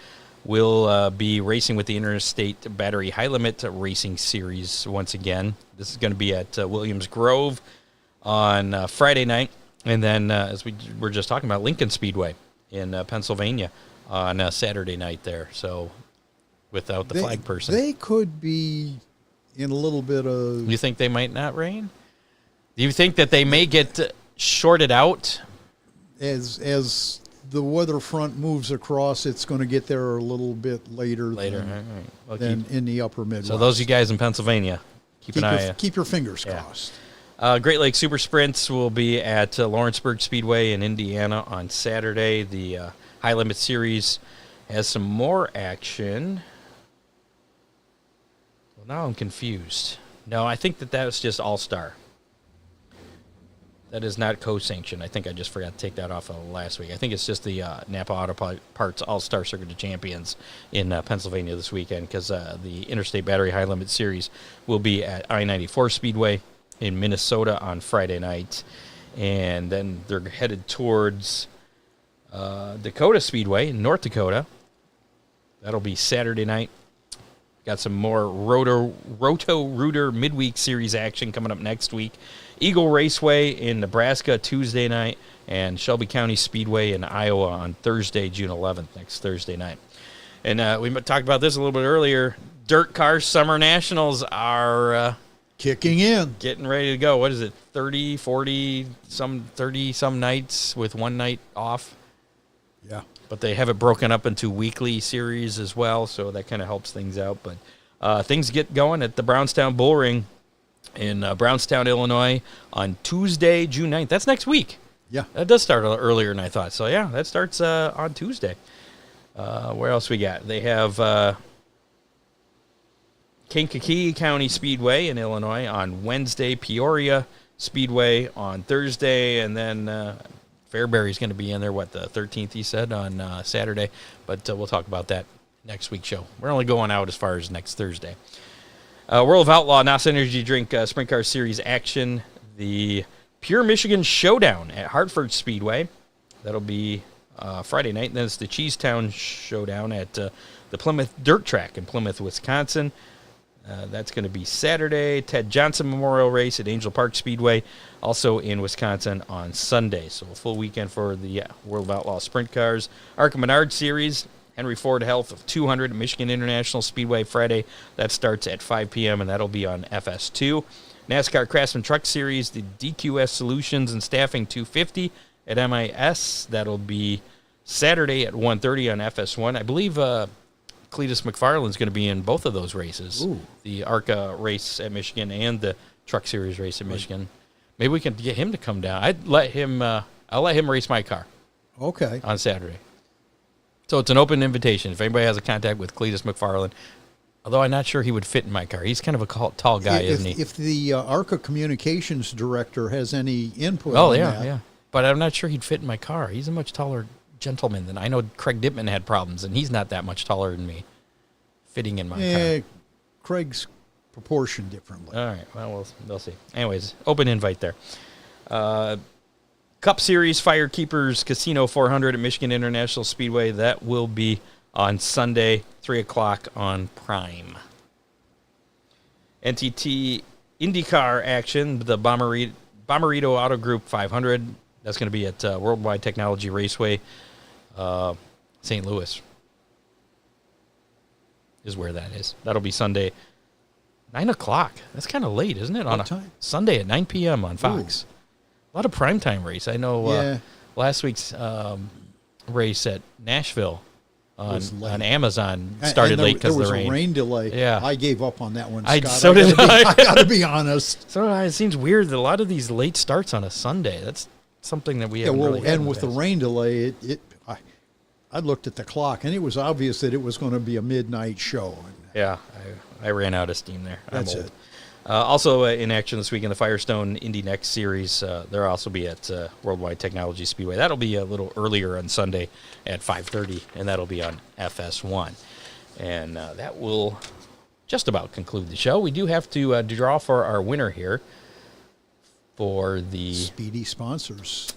will be racing with the Interstate Battery High Limit Racing Series once again. This is going to be at Williams Grove on Friday night, and then as we were just talking about, Lincoln Speedway in Pennsylvania on Saturday night there. So without the flag person, They could be in a little bit of... you think they might not rain? Do you think that they may get shorted out? As the weather front moves across, it's going to get there a little bit later, All right. Well, than in the upper Midwest. so those of you guys in Pennsylvania, keep an eye. keep your fingers Yeah. crossed. Great Lakes Super Sprints will be at Lawrenceburg Speedway in Indiana on Saturday. The High Limit Series has some more action. Well, now I'm confused. No, I think that was just All-Star. That is not co-sanctioned. I think I just forgot to take that off of last week. I think it's just the Napa Auto Parts All-Star Circuit of Champions in Pennsylvania this weekend, because the Interstate Battery High Limit Series will be at I-94 Speedway in Minnesota on Friday night. And then they're headed towards Dakota Speedway in North Dakota. That'll be Saturday night. Got some more Roto-Rooter Midweek Series action coming up next week. Eagle Raceway in Nebraska Tuesday night, and Shelby County Speedway in Iowa on Thursday, June 11th, next Thursday night. And we talked about this a little bit earlier. Dirt Car Summer Nationals are Kicking in. getting ready to go. What is it, 30, 40, 30-some nights with one night off? Yeah. But they have it broken up into weekly series as well, so that kind of helps things out. But things get going at the Brownstown Bull Ring in Brownstown, Illinois on Tuesday, June 9th. That's next week. Yeah. That does start a little earlier than I thought. So, yeah, that starts on Tuesday. Where else we got? They have Kankakee County Speedway in Illinois on Wednesday, Peoria Speedway on Thursday, and then Fairbury's going to be in there, the 13th, he said, on Saturday. But we'll talk about that next week's show. We're only going out as far as next Thursday. World of Outlaw, NOS Energy Drink Sprint Car Series action. The Pure Michigan Showdown at Hartford Speedway. That'll be Friday night. And then it's the Cheesetown Showdown at the Plymouth Dirt Track in Plymouth, Wisconsin. That's going to be Saturday. Ted Johnson Memorial Race at Angel Park Speedway, also in Wisconsin on Sunday. So a full weekend for the World of Outlaw Sprint Cars. ARCA Menard Series, Henry Ford Health of 200 at Michigan International Speedway Friday. That starts at 5 p.m., and that'll be on FS2. NASCAR Craftsman Truck Series, the DQS Solutions and Staffing 250 at MIS. That'll be Saturday at 1:30 on FS1. I believe Cletus McFarland's going to be in both of those races. Ooh. The ARCA race at Michigan and the Truck Series race at Michigan. Maybe we can get him to come down. I'll let him race my car. Okay. On Saturday. So it's an open invitation. If anybody has a contact with Cletus McFarland, although I'm not sure he would fit in my car. He's kind of a tall guy, isn't he? If the ARCA communications director has any input on that. Yeah. But I'm not sure he'd fit in my car. He's a much taller gentleman than I know. Craig Dittman had problems, and he's not that much taller than me, fitting in my car. Craig's proportioned differently. All right. Well, we'll see. Anyways, open invite there. Cup Series Firekeepers Casino 400 at Michigan International Speedway. That will be on Sunday, 3 o'clock on Prime. NTT IndyCar action, the Bommarito Auto Group 500. That's going to be at Worldwide Technology Raceway, St. Louis is where that is. That'll be Sunday, 9 o'clock. That's kind of late, isn't it? What time? Sunday at 9 p.m. on Fox. Ooh. A lot of primetime race. I know last week's race at Nashville on Amazon started late because of the rain. There was a rain delay. Yeah. I gave up on that one, Scott. So did I. I got to be honest. So it seems weird that a lot of these late starts on a Sunday. That's something that we haven't really had. And with the rain delay, I looked at the clock, and it was obvious that it was going to be a midnight show. Yeah, I ran out of steam there. That's it. Also in action this week in the Firestone Indy Next Series, they'll also be at Worldwide Technology Speedway. That'll be a little earlier on Sunday at 5:30, and that'll be on FS1. And that will just about conclude the show. We do have to draw for our winner here for the Speedy sponsors.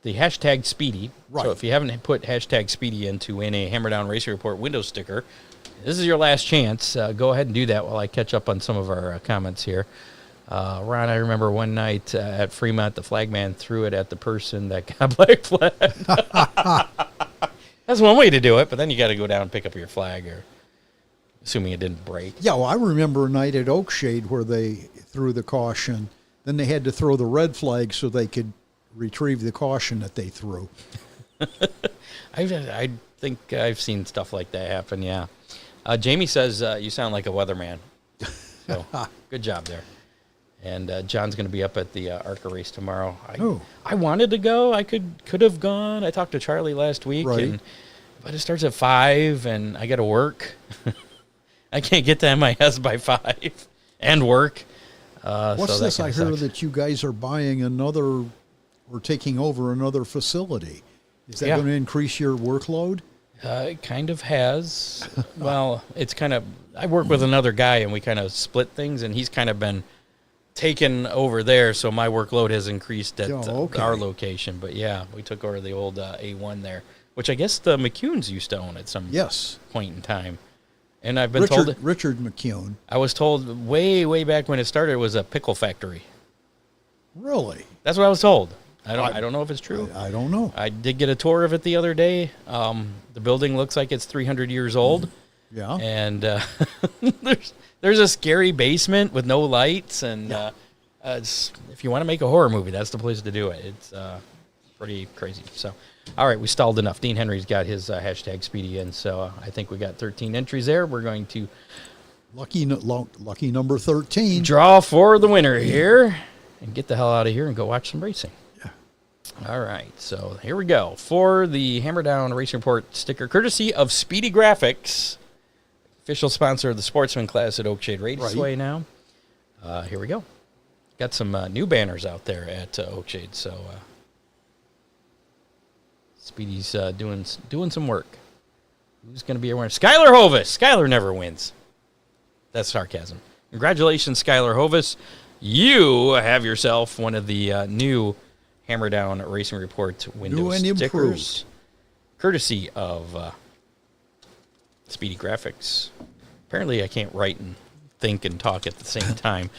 The hashtag Speedy. Right. So if you haven't put hashtag Speedy in to win a Hammer Down Racing Report window sticker, this is your last chance. Go ahead and do that while I catch up on some of our comments here. Ron, I remember one night at Fremont, the flagman threw it at the person that got black flag. That's one way to do it, but then you got to go down and pick up your flag, or assuming it didn't break. Yeah, well, I remember a night at Oakshade where they threw the caution. Then they had to throw the red flag so they could retrieve the caution that they threw. I think I've seen stuff like that happen, yeah. Jamie says you sound like a weatherman. So good job there. And John's going to be up at the ARCA race tomorrow. I wanted to go. I could have gone. I talked to Charlie last week, but it starts at 5, and I got to work. I can't get to MIS by 5 and work. What's so this? I hear sucks. that you guys are buying another or taking over another facility. Is that going to increase your workload? It kind of has. Well, it's kind of, I work with another guy, and we kind of split things, and he's kind of been taken over there, so my workload has increased at our location. But yeah, we took over the old A1 there, which I guess the McCunes used to own at some point in time. And I've been told Richard McCune. I was told way back when it started, it was a pickle factory. Really? That's what I was told. I don't know if it's true. I don't know. I did get a tour of it the other day. The building looks like it's 300 years old. Yeah. And there's a scary basement with no lights, and if you want to make a horror movie, that's the place to do it. It's pretty crazy. So, all right, we stalled enough. Dean Henry's got his hashtag Speedy in, so I think we got 13 entries there. We're going to lucky number 13. Draw for the winner here and get the hell out of here and go watch some racing. All right, so here we go for the Hammer Down Racing Report sticker, courtesy of Speedy Graphics. official sponsor of the Sportsman class at Oakshade Raceway now. Here we go. Got some new banners out there at Oakshade, so Speedy's doing some work. Who's going to be wearing? Skylar Hovis. Skylar never wins. That's sarcasm. Congratulations, Skylar Hovis. You have yourself one of the new Hammer Down Racing Report window stickers, improved, courtesy of Speedy Graphics. Apparently, I can't write and think and talk at the same time.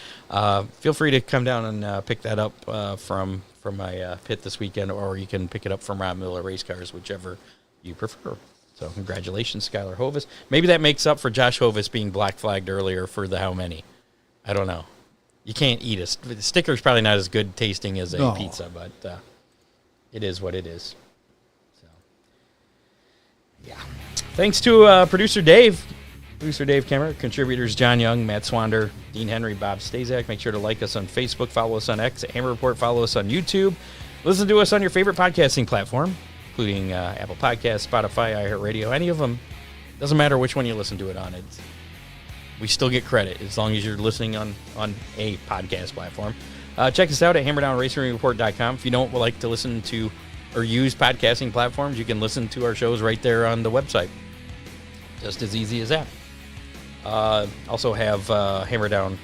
Feel free to come down and pick that up from my pit this weekend, or you can pick it up from Rob Miller Race Cars, whichever you prefer. So congratulations, Skylar Hovis. Maybe that makes up for Josh Hovis being black flagged earlier for the how many. I don't know. You can't eat it. The sticker's probably not as good tasting as a pizza, but it is what it is. So, yeah. Thanks to producer Dave Kemmer, contributors John Young, Matt Swander, Dean Henry, Bob Stazak. Make sure to like us on Facebook, follow us on X, Hammer Report, follow us on YouTube. Listen to us on your favorite podcasting platform, including Apple Podcasts, Spotify, iHeartRadio, any of them. Doesn't matter which one you listen to it on. We still get credit as long as you're listening on a podcast platform. Check us out at hammerdownracingreport.com. If you don't like to listen to or use podcasting platforms, you can listen to our shows right there on the website. Just as easy as that. Also have Hammer Down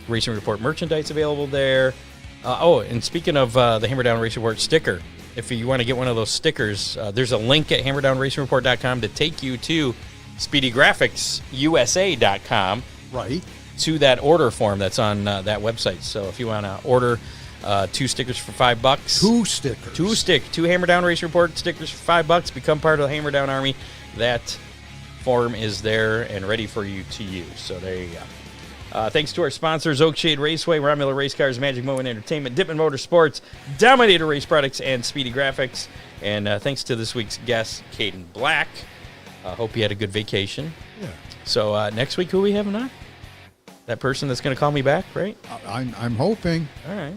Racing Report merchandise available there. And speaking of the Hammer Down Racing Report sticker, if you want to get one of those stickers, there's a link at hammerdownracingreport.com to take you to speedygraphicsusa.com. Right. To that order form that's on that website. So if you want to order 2 stickers for $5. 2 stickers. 2 Hammer Down Racing Report stickers for $5. Become part of the Hammer Down Army. That form is there and ready for you to use. So there you go. Thanks to our sponsors, Oakshade Raceway, Rob Miller Race Cars, Magic Moment Entertainment, Dippin' Motorsports, Dominator Race Products, and Speedy Graphics. And thanks to this week's guest, Caiden Black. Hope you had a good vacation. Yeah. So next week, who are we having on? That person that's going to call me back, right? I'm hoping. All right.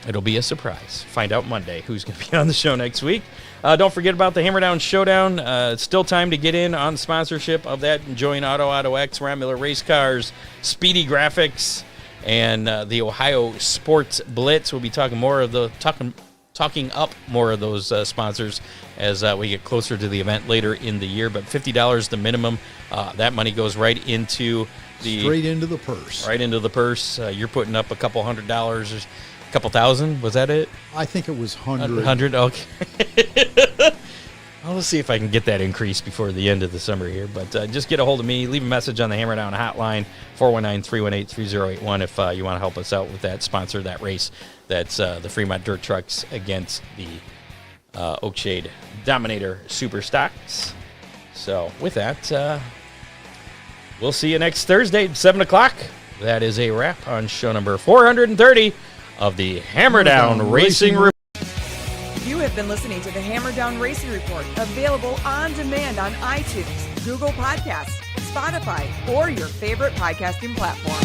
It'll be a surprise. Find out Monday who's going to be on the show next week. Don't forget about the Hammer Down Showdown. It's still time to get in on sponsorship of that. Join Auto X, Rob Miller Race Cars, Speedy Graphics, and the Ohio Sports Blitz. We'll be talking more of talking up more of those sponsors as we get closer to the event later in the year. But $50 the minimum. That money goes right into straight into the purse. Right into the purse. You're putting up a couple $100. Couple thousand, was that it? I think it was 100. 100, okay. Well, let's see if I can get that increase before the end of the summer here. But just get a hold of me. Leave a message on the Hammer Down hotline, 419-318-3081, if you want to help us out with that, sponsor that race. That's the Fremont Dirt Trucks against the Oakshade Dominator Super Stocks. So with that, we'll see you next Thursday at 7 o'clock. That is a wrap on show number 430 of the Hammer Down Racing Report. You have been listening to the Hammer Down Racing Report, available on demand on iTunes, Google Podcasts, Spotify, or your favorite podcasting platform.